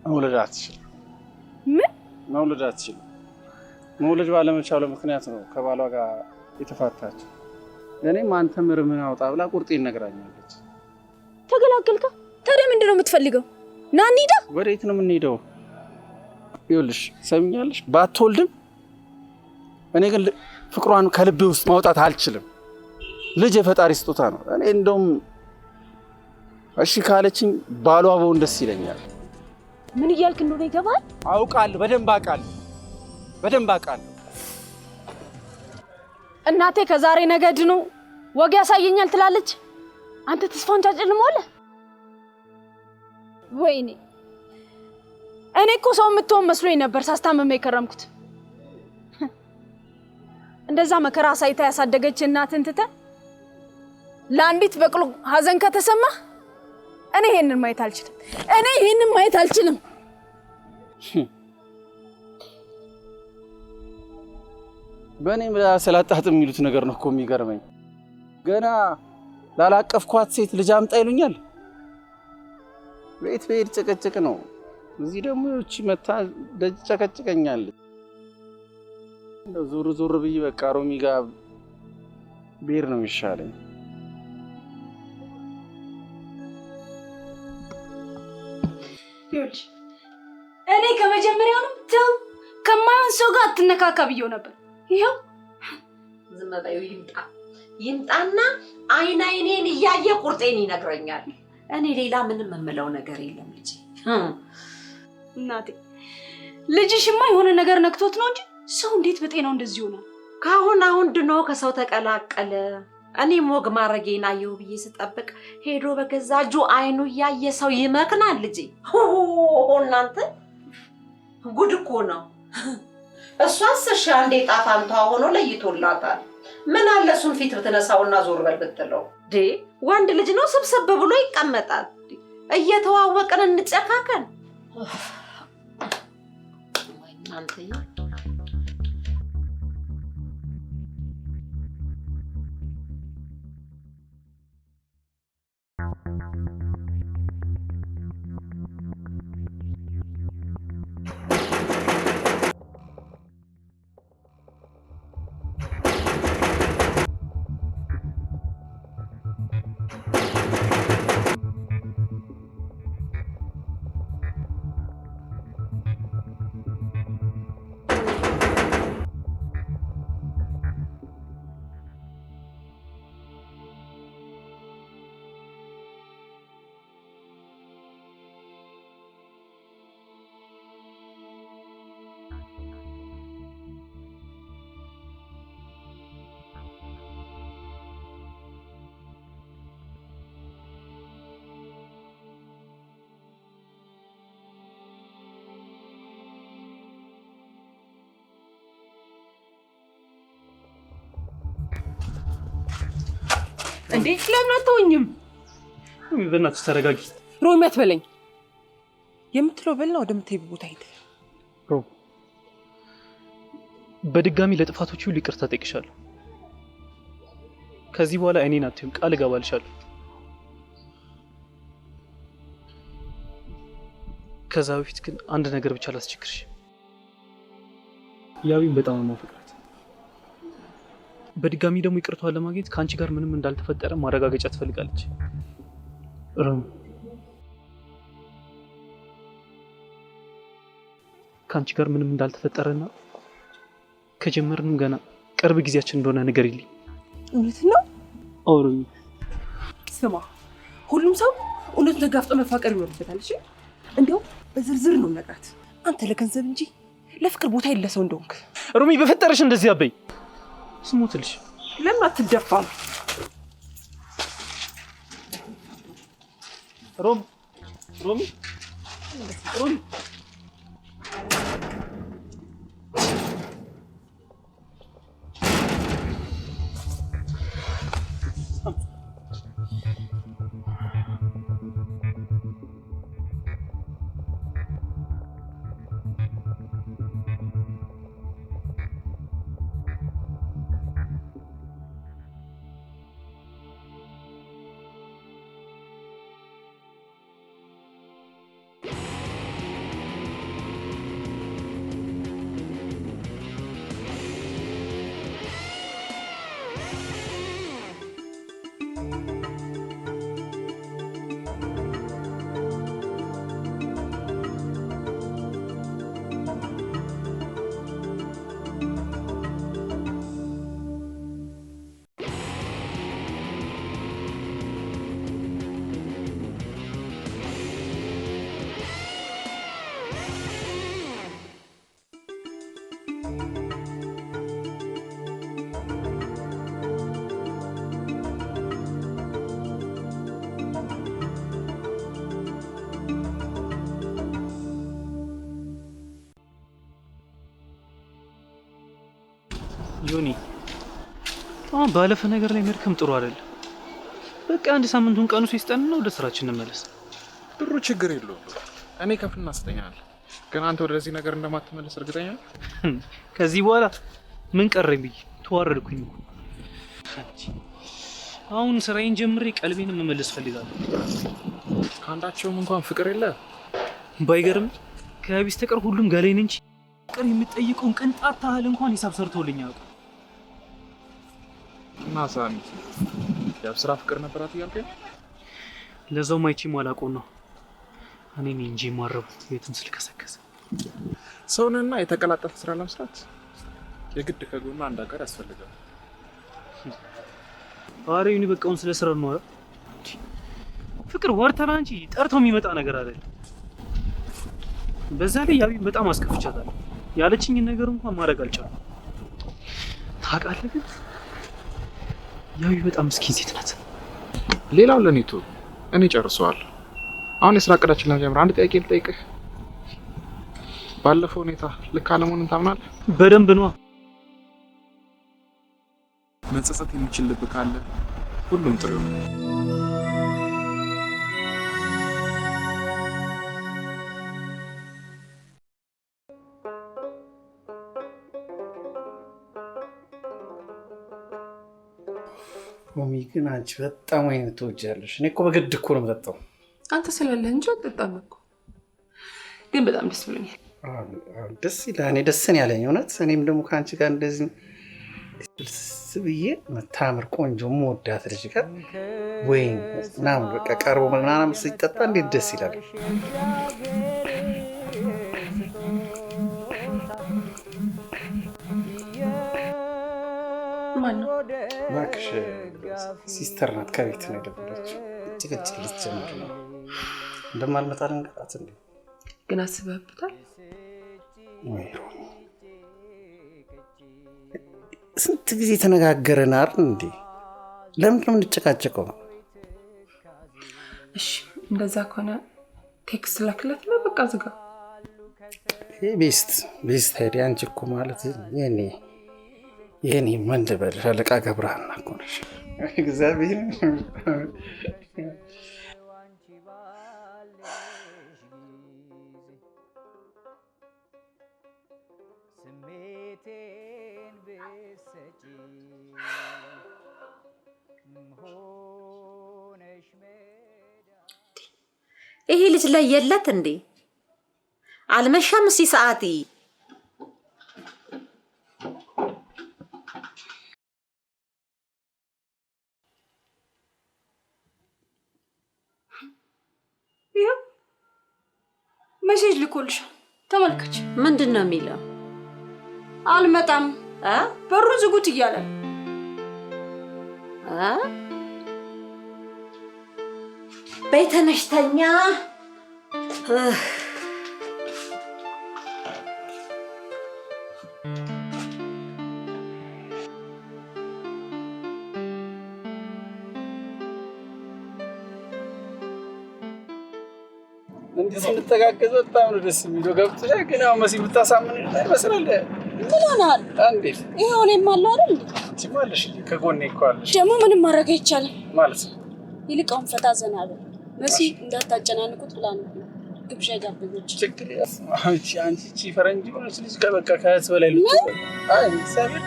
መውለድ አትችልም። ምን መውለድ አትችልም? መውለድ ባለመቻሉ ምክንያት ነው ከባሏ ጋር የተፋታችው። እኔም አንተ ምርምን አውጣ ብላ ቁርጤን ነግራኛለች። ተገላገልካ? ታዲያ ምንድን ነው የምትፈልገው? ና እንሂዳ። ወዴት ነው የምንሄደው? ይኸውልሽ ሰምኛለሽ፣ ባትወልድም እኔ ግን ፍቅሯን ከልቤ ውስጥ ማውጣት አልችልም። ልጅ የፈጣሪ ስጦታ ነው። እኔ እንደውም እሺ ካለችኝ ባሏ በሆን ደስ ይለኛል። ምን እያልክ እንደሆነ ይገባል? አውቃለሁ፣ በደንብ አውቃለሁ። እናቴ ከዛሬ ነገ ድኖ ወግ ያሳየኛል ትላለች። አንተ ተስፋውን ታጨልመዋለህ። ወይኔ እኔ እኮ ሰው የምትሆን መስሎኝ ነበር ሳስታመመ የከረምኩት። እንደዛ መከራ ሳይታ ያሳደገች እናትን ትተህ ለአንዲት በቅሎ ሀዘን ከተሰማ እኔ ይሄንን ማየት አልችልም። በእኔ ስላጣህጥም የሚሉት ነገር ነው እኮ የሚገርመኝ። ገና ላላቀፍኳት ሴት ልጅ አምጣ ይሉኛል። ቤት በሄድ ጭቅጭቅ ነው። እዚህ ደግሞ ይቺ መታ ደጅ ጨቀጭቀኛለች። እንደው ዞር ብዬ በቃ ሮሚ ጋር ብሄድ ነው የሚሻለኝ። ይኸውልሽ እኔ ከመጀመሪያውም ተው ከማይሆን ሰው ጋር አትነካካ ብዬው ነበር። ይኸው ዝም በይው። ይምጣና አይኔን እያየ ቁርጤን ይነግረኛል። እኔ ሌላ ምንም የምለው ነገር የለም ልጄ። እናቴ ልጅሽማ የሆነ ነገር ነክቶት ነው እንጂ ሰው እንዴት በጤናው እንደዚህ ይሆናል? አሁን ድኖ ከሰው ተቀላቀለ። እኔም ወግ ማረጌን አየሁ ብዬ ስጠብቅ ሄዶ በገዛ እጁ አይኑ እያየ ሰው ይመክናል ልጄ። እናንተ ጉድ እኮ ነው። እሷስ እሺ አንዴ ጣፋንቷ ሆኖ ለይቶላታል። ምን አለ እሱን ፊት ብትነሳውና ዞር በል ብትለው። ወንድ ልጅ ነው ስብስብ ብሎ ይቀመጣል። እየተዋወቅን እንጨካከን። እናንተዬ እንዴ ለምን አትወኝም? በእናትሽ ተረጋጊ። ሮሚ አትበለኝ። የምትለው በልና ወደምትሄጂበት ቦታ ሂድ። ሮም በድጋሚ ለጥፋቶቹ ሁሉ ይቅርታ ጠይቅሻለሁ። ከዚህ በኋላ እኔን አትይም፣ ቃል እገባልሻለሁ። ከዛ በፊት ግን አንድ ነገር ብቻ ላስቸግርሽ። ያዊን በጣም ማፈቅራት። በድጋሚ ደግሞ ይቅርታዋን ለማግኘት ከአንቺ ጋር ምንም እንዳልተፈጠረ ማረጋገጫ ትፈልጋለች። ሮም ከአንቺ ጋር ምንም እንዳልተፈጠረና ከጀመርንም ገና ቅርብ ጊዜያችን እንደሆነ ንገሪልኝ። እውነት ነው? አዎ ሮሚ። ስማ፣ ሁሉም ሰው እውነት ተጋፍጦ መፋቀር ይኖርበታል። እሺ እንዴው በዝርዝር ነው ነግራት። አንተ ለገንዘብ እንጂ ለፍቅር ቦታ የለሰው እንደሆንክ። ሮሚ በፈጠረሽ እንደዚህ አበይ ስሞትልሽ። ለምን አትደፋም? ሮሚ ሮሚ ዮኒ አሁን ባለፈ ነገር ላይ መድከም ጥሩ አይደለም። በቃ አንድ ሳምንቱን ቀኑ ሲስጠንና ወደ ስራችን እንመለስ። ብሩ ችግር የለውም፣ እኔ ከፍልና አስጠኛለሁ። ግን አንተ ወደዚህ ነገር እንደማትመለስ እርግጠኛ ነህ? ከዚህ በኋላ ምን ቀረኝ ብዬ ተዋረድኩኝ እኮ። አሁን ስራዬን ጀምሬ ቀልቤን መመለስ ፈልጋለሁ። ከአንዳቸውም እንኳን ፍቅር የለ። ባይገርም ከቢስተቀር ሁሉም ገሌን እንጂ ፍቅር የምትጠይቀውን ቅንጣት ታህል እንኳን ሂሳብ ሰርተውልኛል። እና ሳሚ ያው ስራ ፍቅር ነበራት እያልከኝ? ለዛው ማይቺ ማላቆ ነው። እኔ ነኝ እንጂ ማረብ ቤቱን ስልከሰከሰ። ሰውንና የተቀላጠፈ ስራ ለመስራት የግድ ከጎኑ አንድ አጋር ያስፈልጋል። አሬ ዩኒ በቃውን ስለ ስራ ነው። ፍቅር ወርተና እንጂ ጠርቶ የሚመጣ ነገር አይደለም። በዛ ላይ ያቢ በጣም አስከፍቻታለሁ። ያለችኝ ነገር እንኳን ማድረግ አልቻልኩም። ታውቃለህ ግን ያቢ በጣም ምስኪን ሴት ናት። ሌላው ለኔቱ እኔ ጨርሰዋለሁ። አሁን የስራ እቅዳችን ለመጀመር አንድ ጥያቄ ልጠይቅህ። ባለፈው ሁኔታ ልክ አለመሆኑን ታምናለህ? በደንብ ነው። መጸጸት የሚችል ልብ ካለ ሁሉም ጥሩ ነው። ሮሚ ግን አንቺ በጣም ወይን ትወጃለሽ። እኔ እኮ በግድ እኮ ነው የምጠጣው። አንተ ስላለህ እንጂ አትጠጣም እኮ። ግን በጣም ደስ ብሎኛል። ደስ ይላል። እኔ ደስ ነው ያለኝ እውነት። እኔም ደግሞ ከአንቺ ጋር እንደዚህ ብዬ መታምር ቆንጆ የምወዳት ልጅ ጋር ወይን ምናምን በቃ ቀርቦ ምናምን ሲጠጣ እንዴት ደስ ይላል። ማነው? እባክሽ ሲስተር ናት። ከቤት ነው የደወለችው። ጭቅጭቅ ልትጀምር ነው። እንደማልመጣ ልንገራት እንዴ? ግን አስበህበታል? ወይ ሮሚ ስንት ጊዜ ተነጋገርን አይደል እንዴ? ለምንድን ነው የምንጨቃጨቀው? እሺ እንደዛ ከሆነ ቴክስት ላክለት ነው። በቃ ዝጋ። ቤስት ሄዲ። አንቺ እኮ ማለት የኔ ምን ልበል ሻለቃ ገብረሃና እኮ ነሽ። እግዚአብሔር ይሄ ልጅ ላይ የለት እንዴ? አልመሻም። እስኪ ሰዓት ሜሴጅ ልኮልሻል። ተመልከች። ምንድን ነው የሚለው? አልመጣም በሩ ዝጉት እያለ ቤተነሽተኛ እንዴ ስንተጋገዝ በጣም ነው ደስ የሚለው። ገብቶሻል? ግን አሁን መሲ ብታሳምን ይመስላል። ምን ሆነሃል? እንዴት ይሄው እኔም አለው አይደል? ትማለሽ ከጎኔ እኮ አለሽ። ደግሞ ምንም ማድረግ አይቻልም ማለት ይልቃውን ፈታ ዘና አለ። መሲ እንዳታጨናንቁት ብላ ነው ግብዣ ጋበዘች። ችግር አንቺ ፈረንጅ ሆነች ልጅ ከበቃ ከህት በላይ ልትሆን አይ ሰብር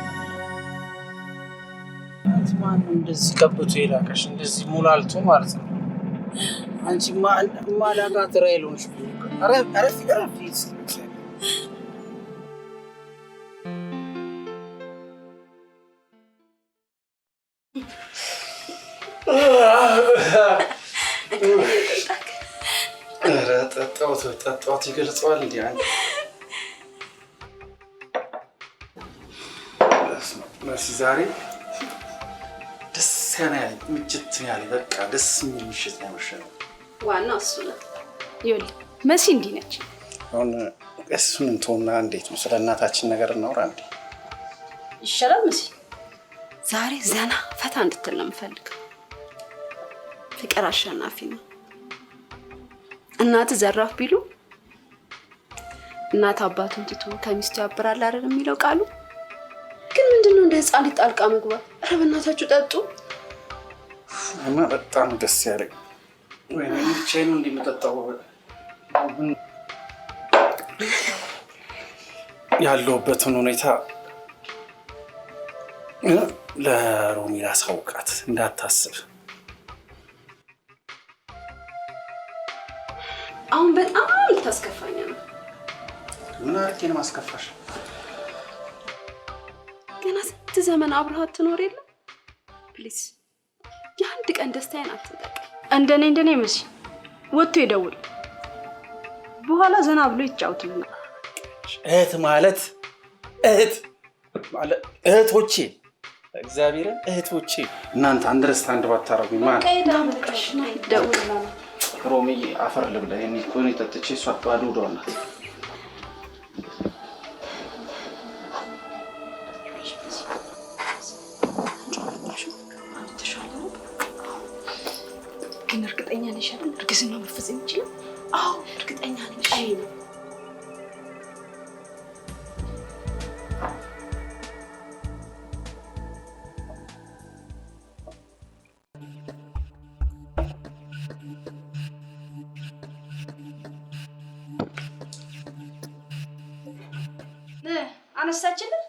አንቺ ማን እንደዚህ ቀብቶ የላከሽ እንደዚህ ሙላልቶ ማለት ነው። አንቺ ማላጋት ራይሎንሽ አረፍ ጠጣሁት ይገልጸዋል። እንዲ መሲ ዛሬ ደስ ያለኝ ምችት ያለኝ በቃ ደስ የሚል ምሽት ነው ያመሸነው። ዋናው እሱ ነው። ይኸውልህ መሲ እንዲህ ነች። አሁን እሱን እንተውና እንዴት ነው ስለ እናታችን ነገር እናውራ እንዴ? ይሻላል። መሲ ዛሬ ዘና ፈታ እንድትል ነው የምፈልገው። ፍቅር አሸናፊ ነው። እናት ዘራፍ ቢሉ እናት አባቱን ትቶ ከሚስቱ ያብራል አይደል የሚለው ቃሉ። ግን ምንድነው እንደ ህፃን ጣልቃ መግባት? ኧረ በእናታችሁ ጠጡ። እማ በጣም ደስ ያለኝ ወይኔ ብቻዬን እንዲመጣጣው ያለሁበትን ሁኔታ ለሮሚ ላሳውቃት እንዳታስብ። አሁን በጣም ልታስከፋኝ ነው። ምን አርኬ ነው ማስከፋሽ? ገና ስንት ዘመን አብረሃት ትኖር የለ? ፕሊዝ የአንድ ቀን ደስታዬን አትንጠቅ። እንደኔ መሲ ወጥቶ ይደውል፣ በኋላ ዘና ብሎ ይጫወቱልና። እህት ማለት እህቶቼ እግዚአብሔርን እህቶቼ እናንተ አንደርስታንድ ባታረጉኝ ማለት ቀይዳምልከሽ ነው ይደውልና ሮሚ አፈር ልብላ። እኔ ኮኔ ተጥቼ እሷ ባዶ ዶናት ግን እርግጠኛ ነሽ አይደል? እርግዝናው መፈጸም ይችላል? አዎ እርግጠኛ ነኝ። ቀይ ነው አነሳችልን።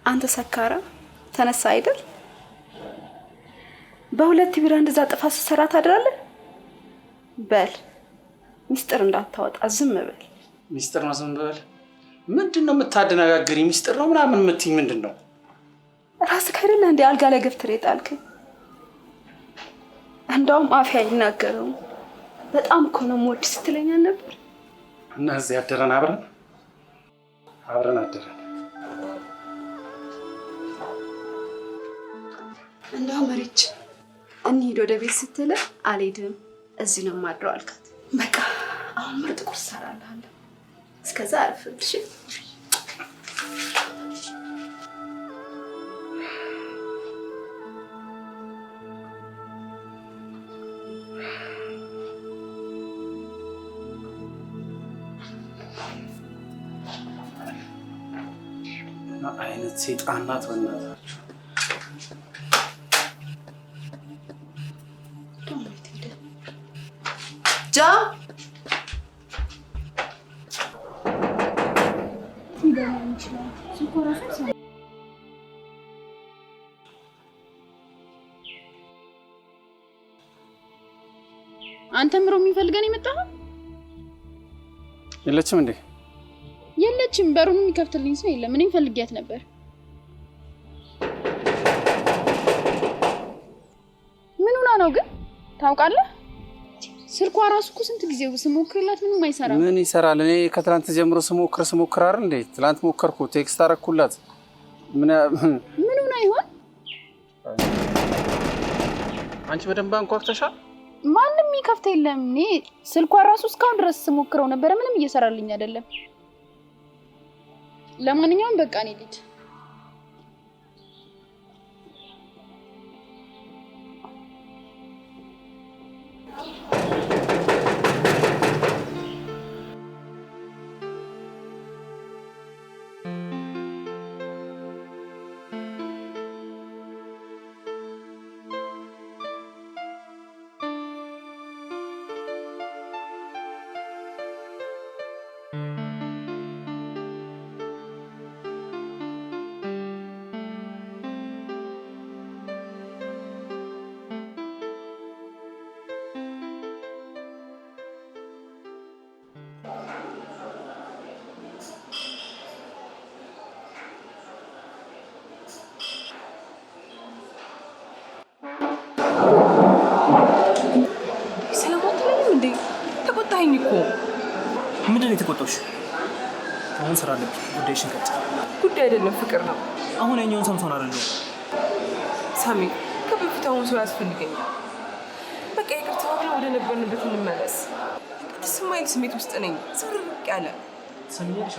አንተ ሰካራ ተነሳ አይደል? በሁለት ቢራ እንደዛ ጥፋት ስትሰራ ታድራለህ። በል ሚስጥር እንዳታወጣ ዝም በል። ሚስጥር ነው ዝም በል? ምንድነው የምታደናጋግሪ? ሚስጥር ነው ምናምን የምትይኝ ምንድነው? ራስህ አይደለ እንደ አልጋ ላይ ገፍትሬ ጣልከኝ። እንደውም አፍ አይናገረውም። በጣም እኮ ነው የምወድ ስትለኝ ነበር። እና እዚህ አደረን አብረን አደረን። እንደው መሪች እንሂድ ወደ ቤት ስትል አልሄድም እዚህ ነው የማድረው አልካት። በቃ አሁን ምርጥ ቁርስ እሰራልሃለሁ። እስከዛ አርፍልሽ። አይነት ሰይጣን ናት በእናታችሁ። ጃ አንተ ምሮ የሚፈልገን የመጣው የለችም እንዴ? የለችም። በሩን የሚከፍትልኝ ሰው የለም። እኔም ፈልጊያት ነበር። ምን ሆና ነው ግን ታውቃለህ? ስልኳ ራሱ እኮ ስንት ጊዜው ስሞክርላት ምንም አይሰራም። ምን ይሰራል? እኔ ከትላንት ጀምሮ ስሞክር አይደል እንዴ? ትላንት ሞከርኩ፣ ቴክስት አደረኩላት። ምን ሆና ይሆን? አንቺ በደንብ አንኳኩተሻል? ማንም ይከፍት የለም። እኔ ስልኳ ራሱ እስካሁን ድረስ ስሞክረው ነበር፣ ምንም እየሰራልኝ አይደለም። ለማንኛውም በቃ እኔ ልሂድ። ምንድን ነው የተቆጣሽ? አሁን ስራ አለብኝ። ጉዳይሽን ቀጥይ። ጉዳይ አይደለም ፍቅር ነው። አሁን ያኛውን ሰምቶን አይደለም ሳሚ፣ ከበፊት አሁን ሰው ያስፈልገኛል። በቃ ይቅርታ ብለን ወደ ነበርንበት እንመለስ። ደስ የማይል ስሜት ውስጥ ነኝ። ዝብርቅ ያለ ሰሚያልሽ።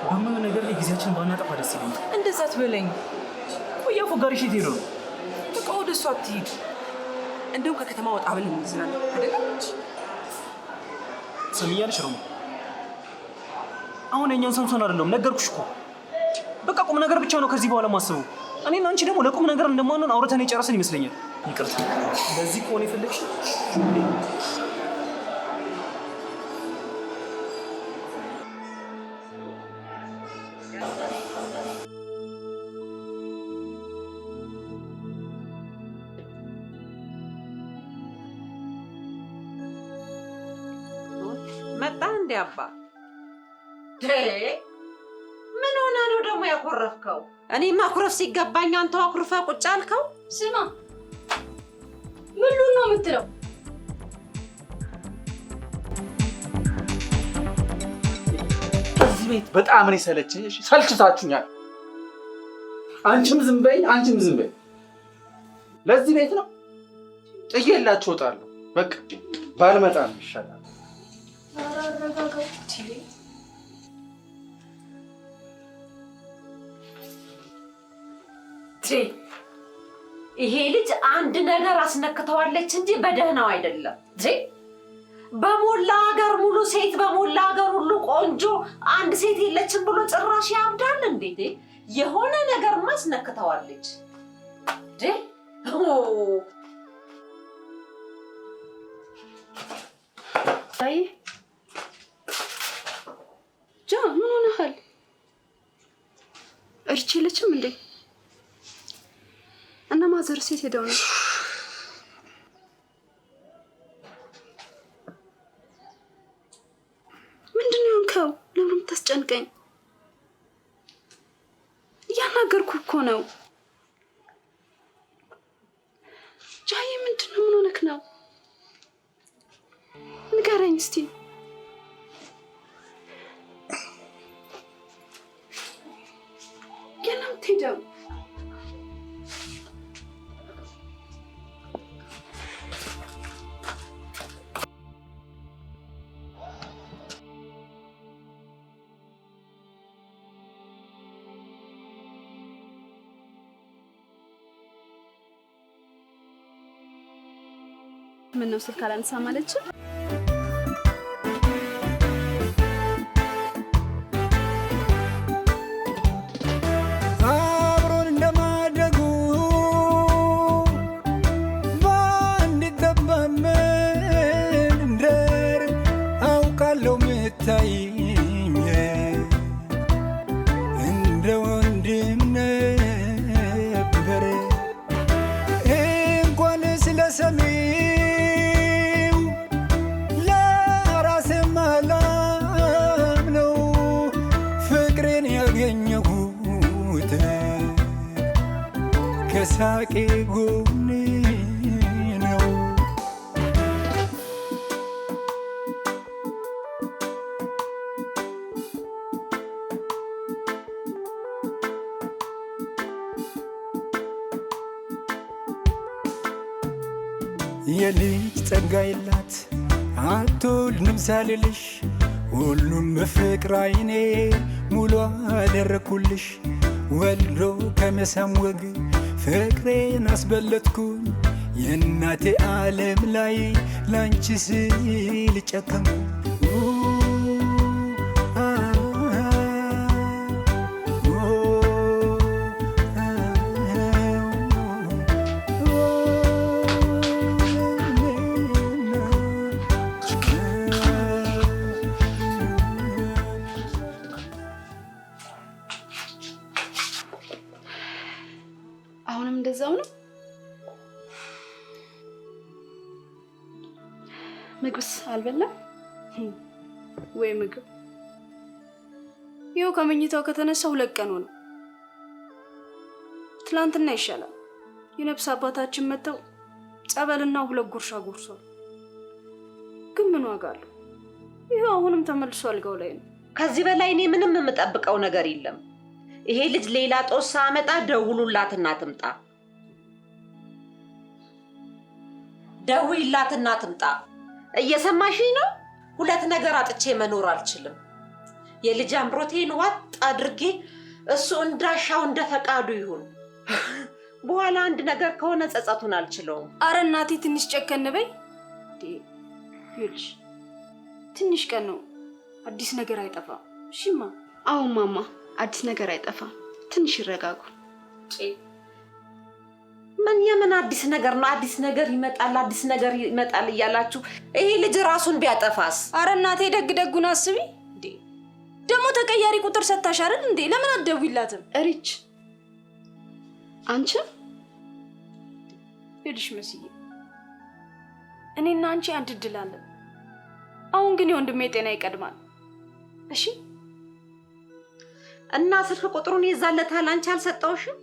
በምን ነገር ላይ ጊዜያችንን ባናጠፋ ደስ ይለኛል። እንደዛ ትበለኝ። ቆይ አፎጋሪሽ የት ሄዶ ነው? በቃ ወደ እሷ አትሂድ። እንደውም ከከተማ ወጣ ብለን እንዝናለን አይደል? ሰሚያልሽ ነው። አሁን የኛውን ሰምቶን አይደለም ነገርኩሽ እኮ። በቃ ቁም ነገር ብቻ ነው ከዚህ በኋላ ማስበው። እኔና አንቺ ደግሞ ለቁም ነገር እንደማንሆን አውርተን የጨረሰን ይመስለኛል። ይቅርታ። ለዚህ ከሆነ የፈለግሽ መጣ እንዴ አባ? ምን ሆነ ነው ደግሞ ያኮረፍከው? እኔ ማኩረፍ ሲገባኝ አንተ አኩርፈ ቁጭ አልከው። ስማ፣ ምን ነው የምትለው? እዚህ ቤት በጣም እኔ ሰለቸኝ። እሺ ሰልችታችሁኛል። አንቺም ዝም በይ፣ አንቺም ዝም በይ። ለዚህ ቤት ነው ጥዬላችሁ እወጣለሁ። በቃ ባልመጣም ይሻላል። ይሄ ልጅ አንድ ነገር አስነክተዋለች እንጂ በደህናው አይደለም። በሞላ ሀገር ሙሉ ሴት በሞላ ሀገር ሁሉ ቆንጆ አንድ ሴት የለችም ብሎ ጭራሽ ያብዳል እንዴ? የሆነ ነገር ማስነክተዋለች። አይ ጃ ምን ሆነሃል? እርቺ የለችም እንዴ? እና ማዘር ሴት ሄደው ነው? ምንድነው የሆንከው? ለምን የምታስጨንቀኝ? እያናገርኩ እኮ ነው። ጃዬ ምንድነው? ምን ሆነክ ነው? ንገረኝ እስቲ። የት ነው የምትሄደው? ምን ነው ስልክ አላነሳም አለች? አብሮን እንደማደጉ በአንድ ገባምን እንደር አውቃለሁ ምታይኝ እንደ ወንድም ነበር እንኳን ስለሰሚ ከሳቄ ጎን ነው። የልጅ ጸጋ የላት አትወልድም ሳልልሽ ሁሉም በፍቅር አይኔ ሙሉ አደረኩልሽ ወልዶ ከመሳም ወግ ፍቅሬን አስበለጥኩኝ የእናቴ ዓለም ላይ ላንቺ ስል ጨከንኩ። አሁንም እንደዛው ነው? ምግብስ አልበላም ወይ? ምግብ ይኸው ከመኝታው ከተነሳ 2 ቀን ነው። ትላንትና ይሻላል የነፍስ አባታችን መተው ጸበልና 2 ጉርሻ ጎርሷል። ግን ምን ዋጋ አለው? ይኸው አሁንም ተመልሶ አልጋው ላይ ነው። ከዚህ በላይ እኔ ምንም የምጠብቀው ነገር የለም። ይሄ ልጅ ሌላ ጦስ ሳመጣ ደውሉላትና ትምጣ። ደውይላትና ትምጣ። እየሰማሽኝ ነው? 2 ነገር አጥቼ መኖር አልችልም። የልጅ አምሮቴን ዋጥ አድርጌ እሱ እንዳሻው እንደፈቃዱ ይሁን። በኋላ አንድ ነገር ከሆነ ጸጸቱን አልችለውም። አረ እናቴ ትንሽ ጨከን በይ። ይልሽ ትንሽ ቀን ነው፣ አዲስ ነገር አይጠፋም። እሺማ? አዎ ማማ፣ አዲስ ነገር አይጠፋም። ትንሽ ይረጋጉ። ምን የምን አዲስ ነገር ነው? አዲስ ነገር ይመጣል፣ አዲስ ነገር ይመጣል እያላችሁ ይሄ ልጅ ራሱን ቢያጠፋስ? አረ እናቴ ደግ ደጉን አስቢ። ደግሞ ተቀያሪ ቁጥር ሰታሽ አይደል እንዴ? ለምን አትደውይላትም? እሪች አንቺ ይልሽ መስዬ፣ እኔና አንቺ አንድ እድል አለን። አሁን ግን የወንድሜ ጤና ይቀድማል። እሺ? እና ስልክ ቁጥሩን ይዛለታል፣ አንቺ አልሰጠውሽም?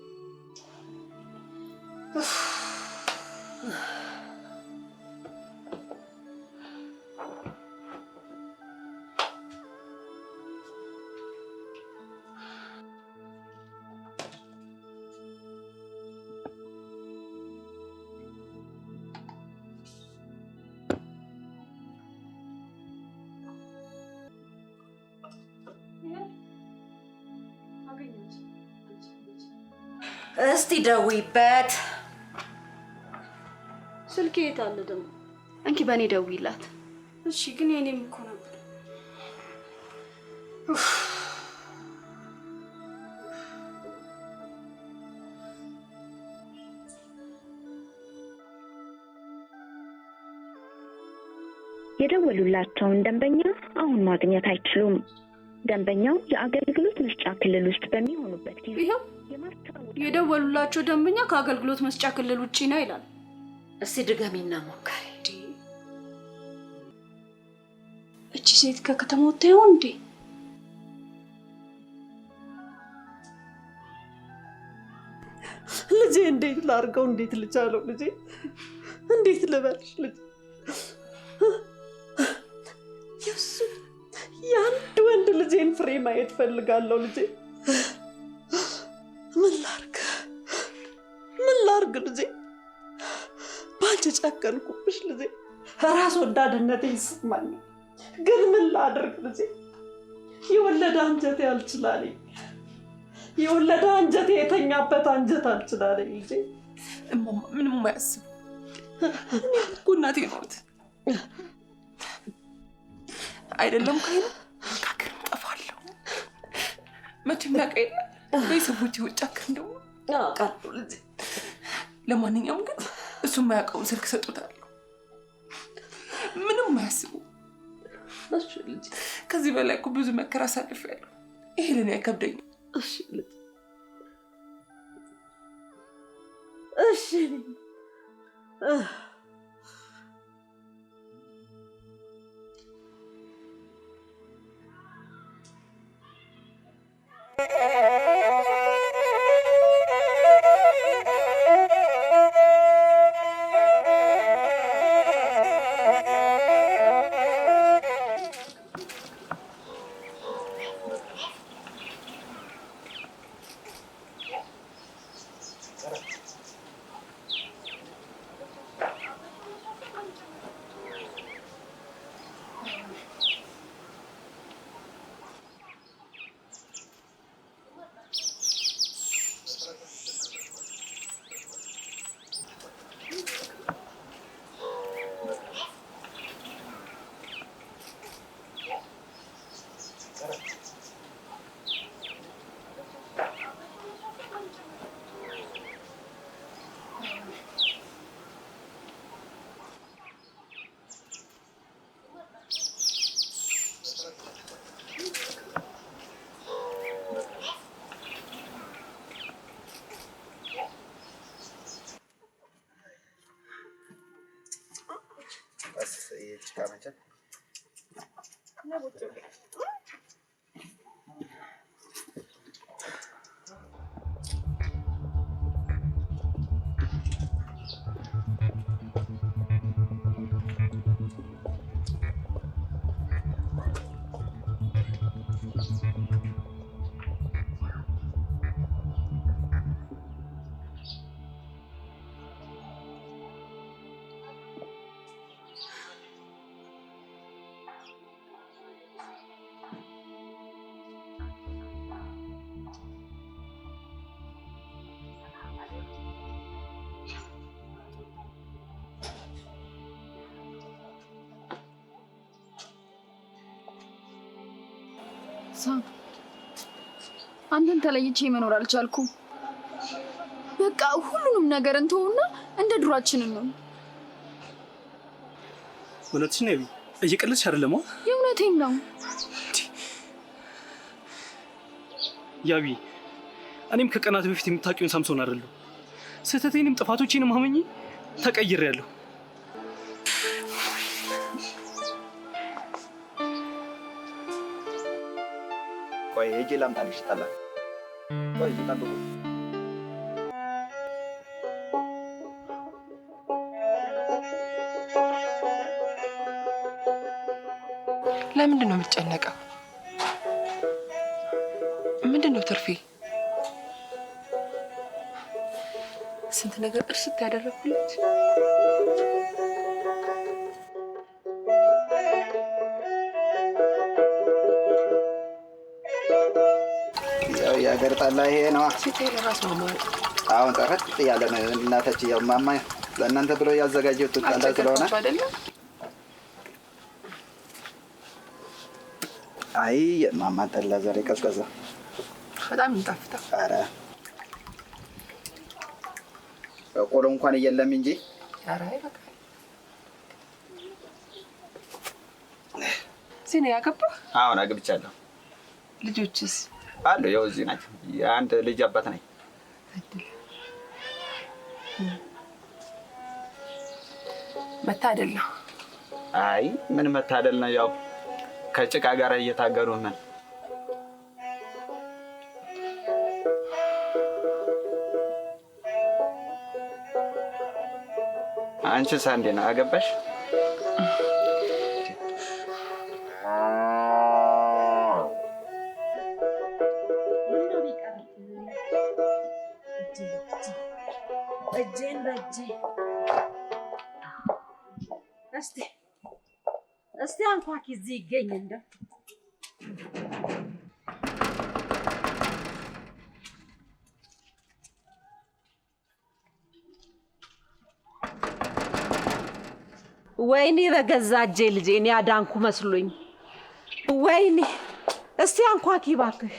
እስቲ ደውይበት። ስልኬ የት አለ ደግሞ? እንኪ በእኔ ደውይላት። እሺ ግን የኔም እኮ ነበር። የደወሉላቸውን ደንበኛ አሁን ማግኘት አይችሉም። ደንበኛው የአገልግሎት መስጫ ክልል ውስጥ በሚሆኑበት ጊዜ የደወሉላቸው ደንበኛ ከአገልግሎት መስጫ ክልል ውጪ ነው ይላል። እስቲ ድገሚና ሞክሪ። እቺ ሴት ከከተማ ወጥታ ይሆን እንዴ? ልጄ እንዴት ላርገው? እንዴት ልቻለው? ልጄ እንዴት ልበልሽ? ልጄ የሱ የአንድ ወንድ ልጄን ፍሬ ማየት ፈልጋለሁ። ልጄ ምን ላርግ ልጄ? ባንቺ ጨከንኩብሽ ልጄ። ራስ ወዳድነቴ ይሰማኛል፣ ግን ምን ላድርግ ልጄ? የወለደ አንጀቴ አልችላለኝ። የወለደ አንጀቴ የተኛበት አንጀት አልችላለኝ ልጄ። እማማ ምንም አያስቡ። እኔ እኮ እናቴ ነዎት አይደለም? ከይነ ካከር ጠፋለሁ መቼም ያቀይ በሰዎች ወጫከር እንደው አውቃለሁ ልጄ። ለማንኛውም ግን እሱ የማያውቀውን ስልክ ሰጡታል። ምንም አያስቡ። እሺ ልጄ። ከዚህ በላይ እኮ ብዙ መከራ አሳልፌያለሁ። ይሄ ለኔ አይከብደኝም። እሺ ልጄ። እሺ አንተን ተለይቼ መኖር አልቻልኩም። በቃ ሁሉንም ነገር እንተውና እንደ ድሯችን ነው። እውነትሽ ነው። እየቀለድሽ አይደለም? የእውነቴን ነው። ያቢ እኔም ከቀናት በፊት የምታውቂውን ሳምሶን አይደለሁ። ስህተቴንም ጥፋቶቼንም አመኝ ተቀይሬያለሁ። ቆይ ሄጄ ላምጣልሽ ጠላ። ቆይ ጠብቁ። ለምንድን ነው የምትጨነቀው? ምንድን ነው ትርፌ? ስንት ነገር እርስት ያደረኩለት የሀገር ጠላ ይሄ ነው። ሲቴል ራስ ማማ አሁን ጠረት ያለ እናታችን ያው ማማ ለእናንተ ብሎ ያዘጋጀው ጠላ ስለሆነ አይ ማማ ጠላ ዛሬ ቀዝቀዘ በጣም ይጣፍጣል። ኧረ ቆሎ እንኳን የለም እንጂ ኧረ በቃ ሲኔ ያገባ አሁን አግብቻለሁ። ልጆችስ አሉ ያው እዚህ ናቸው። የአንድ ልጅ አባት ነኝ። መታደል ነው። አይ ምን መታደል ነው? ያው ከጭቃ ጋር እየታገሉ ነን። አንቺስ እንዴ ነው አገባሽ? እጄን በእጄ እስቲ አንኳኪ እዚህ ይገኝ እንደው ወይኔ በገዛ እጄ ልጄን ያዳንኩ መስሎኝ። ወይኔ እስቲ አንኳኪ እባክህ።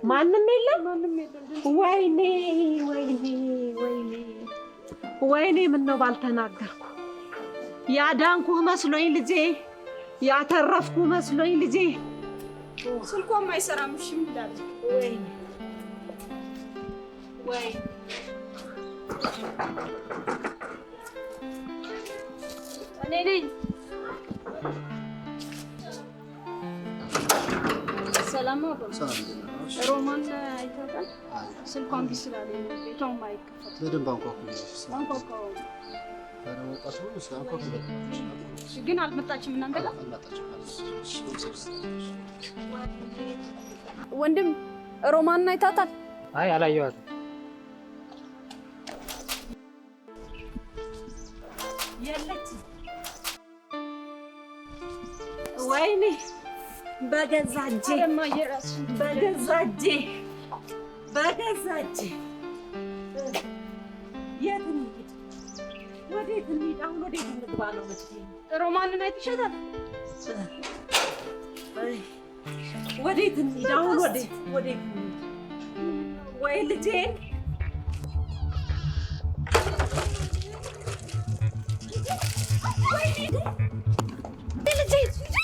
ማንም የለም? ወይኔ ወይኔ ወይኔ ወይኔ ምነው ባልተናገርኩ። ያዳንኩህ መስሎኝ ልጄ፣ ያተረፍኩ መስሎኝ ልጄ። ስልኳም አይሰራም። እሺ ምን ላድርግ? ወይኔ ወይ እኔ ነኝ። ሰላም ነው። ሮማን አይታታል። ስልኳን ቢስላለኝ ቤቷም አይከፈት። በደንብ አንኳኩ። አንኳኳው ወጣቱ አንኳኩ። ግን አልመጣችም። እናንተ ጋር ወንድም ሮማን አይታታል? አይ አላየኋትም። የለችም። ወይኔ በገዛ እጄ በገዛ እጄ በገዛ እጄ የት እንሂድ? ወዴት እንሂድ? አሁን ወዴት እንግባ ነው የምትይኝ? ሮማንን አይተሻታል? ወዴት እንሂድ? አሁን ወዴት እንሂድ? ወይ ልጄን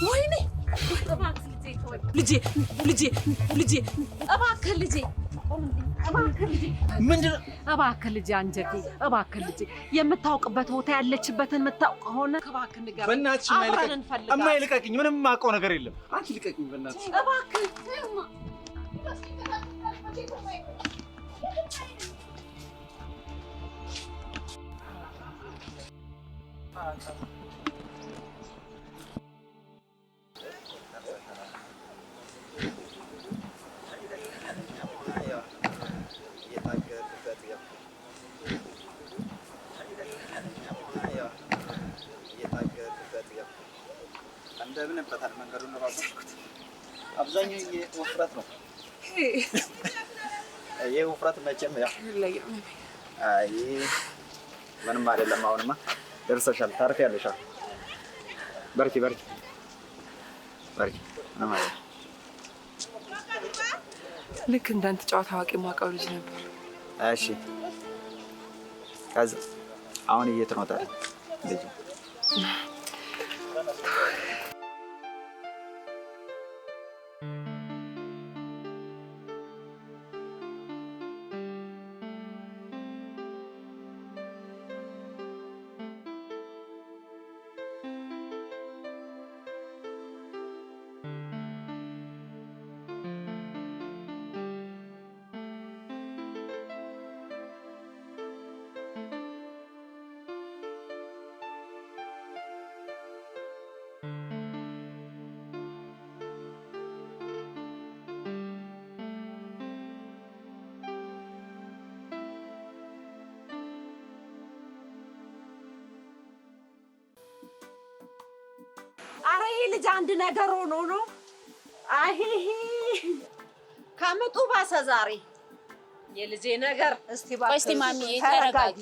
ወይኔ እባክህ ልጄ አንጀቴ፣ እባክህ ልጄ የምታውቅበት ቦታ ያለችበትን የምታውቅ ከሆነ እባክህ ንገረኝ። በእናትሽ የማይልቀቅኝ ምንም የማውቀው ነገር የለም። አንቺ ልቀቅኝ በእናትሽ እባክህ። እንደምንበታል መንገዱን ራሱ አብዛኛው የውፍረት ነው። ይሄ ውፍረት መቼም ያው አይ ምንም አይደለም። አሁንማ ደርሰሻል፣ ታርፊያለሽ። በርቺ በርቺ በርቺ። ምንም አይደለም። ልክ እንዳንተ ጨዋታ አዋቂ ማውቀው ልጅ ነበር። እሺ ከዛ አሁን የት ነው ታዲያ ልጅ? አረ ይሄ ልጅ አንድ ነገር ሆኖ ነው። አይ ከምጡ ባሰ ዛሬ የልጄ ነገር። እስቲ ቆይ እስቲ ማሚ ተረጋጊ፣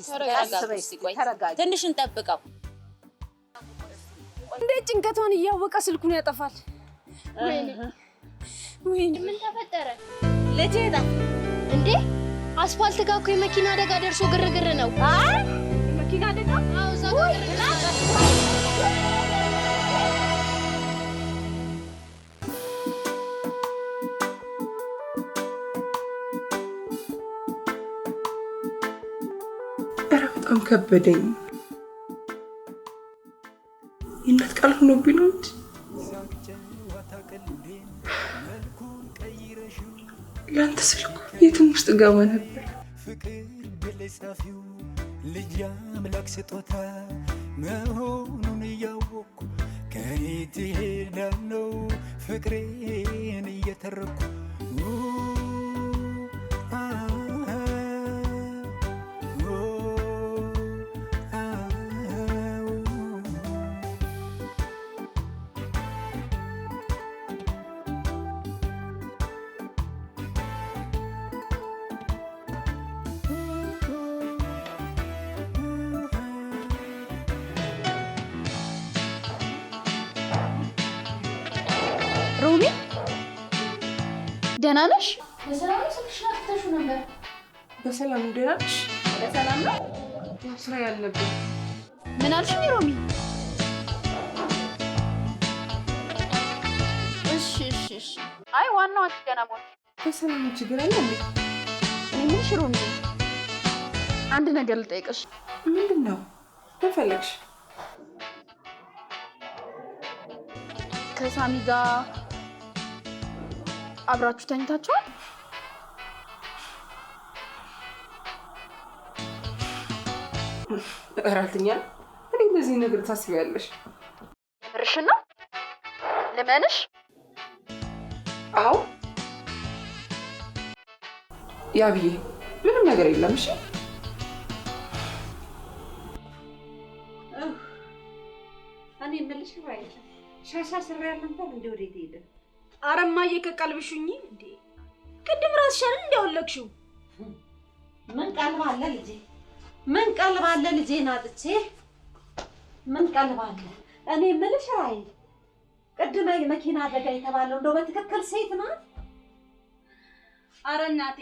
ተረጋጊ፣ ትንሽ እንጠብቀው። እንዴት ጭንቀቷን እያወቀ ስልኩን ያጠፋል? ወይኔ ምን ተፈጠረ? ልጄ ናት እንዴ? አስፋልት ጋር እኮ የመኪና አደጋ ደርሶ ግርግር ነው። አይ መኪና አደጋ? አዎ እዛ ጋር ግርግር። በጣም ከበደኝ። የእናት ቃል ሆኖብኝ ነው እንጂ ለአንተ ስል እኮ የትም ውስጥ ገባ ነበር። ፍቅር በለሳፊው ልጅ አምላክ ስጦታ መሆኑን እያወቅኩ ከየት እሄዳለሁ ፍቅሬን እየተረኩ ሮሚ ደህና ነሽ? በሰላም ነው? ስልክሽን አጥፍተሽው ነበር። በሰላም ደህና ነሽ? በሰላም ነው? ስራ ያለብኝ። ምን አልሽኝ ሮሚ? እሺ። አይ ዋናው አንቺ ገና ሞት። በሰላም ችግር አለ እንዴ? እኔ ምንሽ ሮሚ፣ አንድ ነገር ልጠይቅሽ። ምንድን ነው? ምን ፈለግሽ? ከሳሚ ጋር አብራችሁ ተኝታችኋል? እራልተኛ እኔ እንደዚህ ነገር ታስቢያለሽ? የምርሽን ነው? ልመንሽ? አዎ ያብዬ፣ ምንም ነገር የለም። እሺ እኔ የምልሽ አይደለም ሻሻ ስራ ያለንታል እንዴ? ወዴት ሄደ? ኧረ እማዬ ከቀልብሽኝ እንዴ! ቅድም ራስሽን እንደወለቅሽው። ምን ቀልብ አለ ልጄ? ምን ቀልብ አለ ልጄ? ናጥቼ ምን ቀልብ አለ? እኔ የምልሽ ራይ ቅድም መኪና አደጋ የተባለው እንደው በትክክል ሴት ናት? ኧረ እናቴ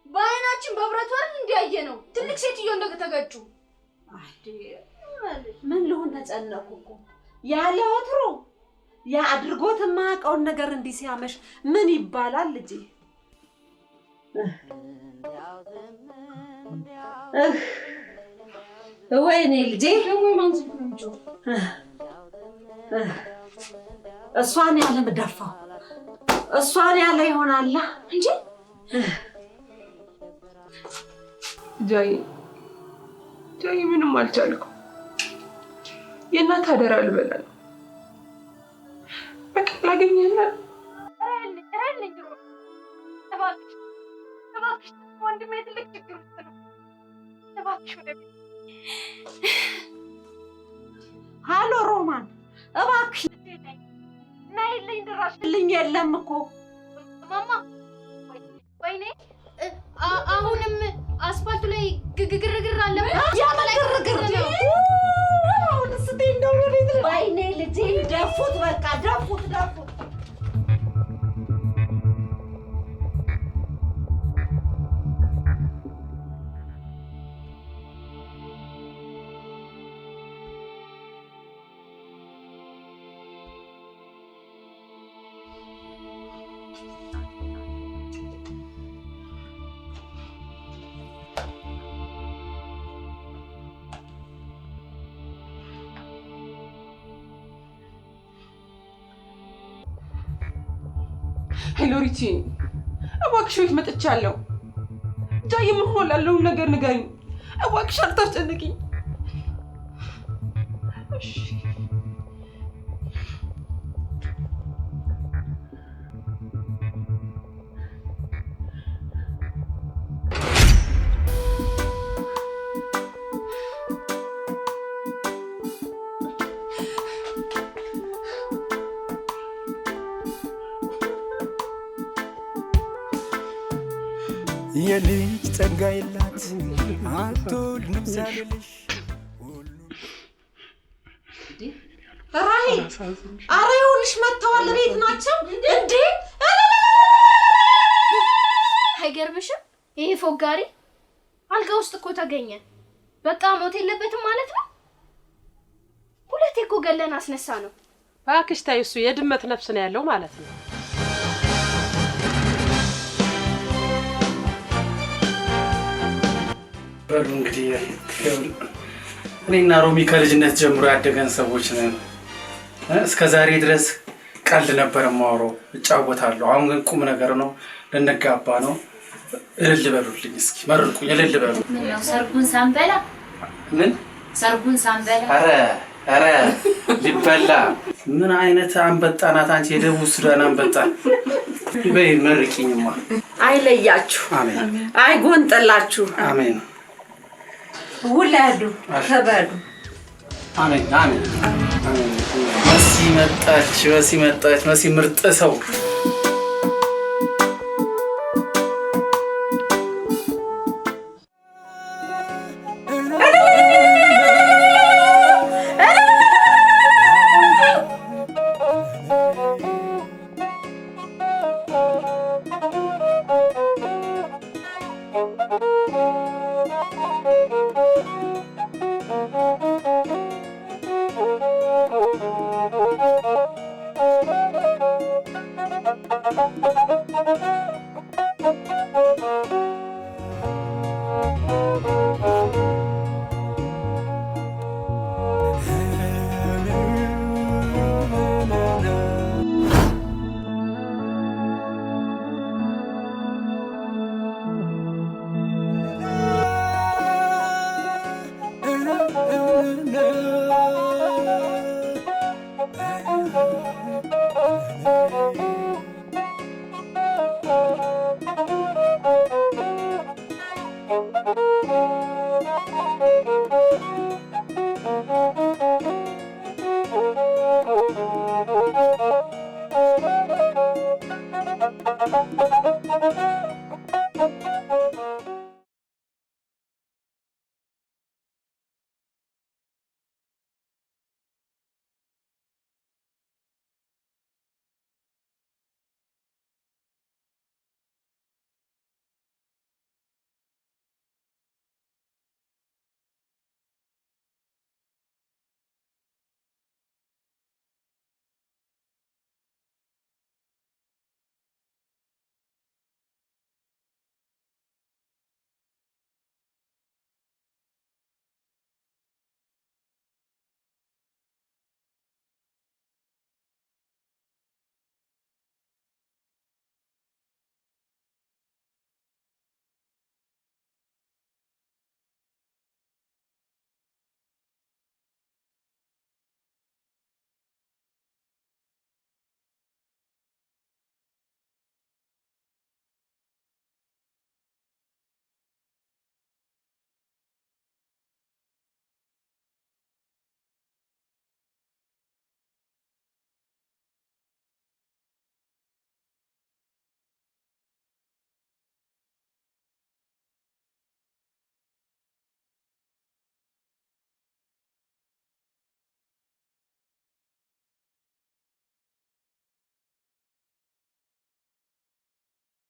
በአይናችን በብረቱ አይደል እንዲያየ ነው። ትልቅ ሴትዮ እንደተገጩ። ምን ልሆን ተጨነኩ እኮ ያለ ወትሮ ያ አድርጎት የማያውቀውን ነገር እንዲህ ሲያመሽ ምን ይባላል ልጄ? ወይኔ ልጄ እሷን ያለ ምደፋው እሷን ያለ ይሆናላ እንጂ ጃይ ምንም አልቻልኩም። የእናት አደራ ልበላ ነው። በቃ ላገኘና እባክሽ ወንድሜ ትልቅ ችግር ውስጥ ነው። እባክሽ ወደ ቤት። ሃሎ ሮማን፣ እባክሽ ናይልኝ፣ ድራሽልኝ። የለም እኮ ማማ። ወይኔ አሁንም አስፋልቱ ላይ ግርግር አለ። ግርግር ነው። ወይኔ ልጄ ደፉት፣ በቃ ደፉት። ሄሎ ሪቺ፣ እባክሽ ቤት መጥቻለሁ። ጃይ ምን ሆነ ያለውን ነገር ንገሪኝ እባክሽ፣ አታስጨንቂኝ። እሺ የልጅ ጸጋ የላት አትወልድም ሳልልሽ ራሄል ኧረ ይኸውልሽ መጥተዋል ቤት ናቸው እንዴ አይገርምሽም ይሄ ፎጋሪ አልጋ ውስጥ እኮ ተገኘ በቃ ሞት የለበትም ማለት ነው ሁለቴ እኮ ገለን አስነሳ ነው እባክሽ ተይ እሱ የድመት ነፍስ ነው ያለው ማለት ነው በሉ እንግዲህ እኔና ሮሚ ከልጅነት ጀምሮ ያደገን ሰዎች ነን እስከ ዛሬ ድረስ ቀልድ ነበር ማወራው እጫወታለሁ አሁን ግን ቁም ነገር ነው ልንጋባ ነው እልል በሉልኝ እስኪ መርቁኝ እልል በሉ ምን ነው ሰርጉን ሳንበላ ምን ሰርጉን ሳንበላ ኧረ ሊበላ ምን አይነት አንበጣ ናት አንቺ የደቡብ ሱዳን አንበጣ በይ መርቂኝማ አይለያችሁ አሜን አይጎንጠላችሁ አሜን ውለዱ ተበሉ አሜን አሜን አሜን መሲ መጣች መሲ ምርጥ ሰው Thank you.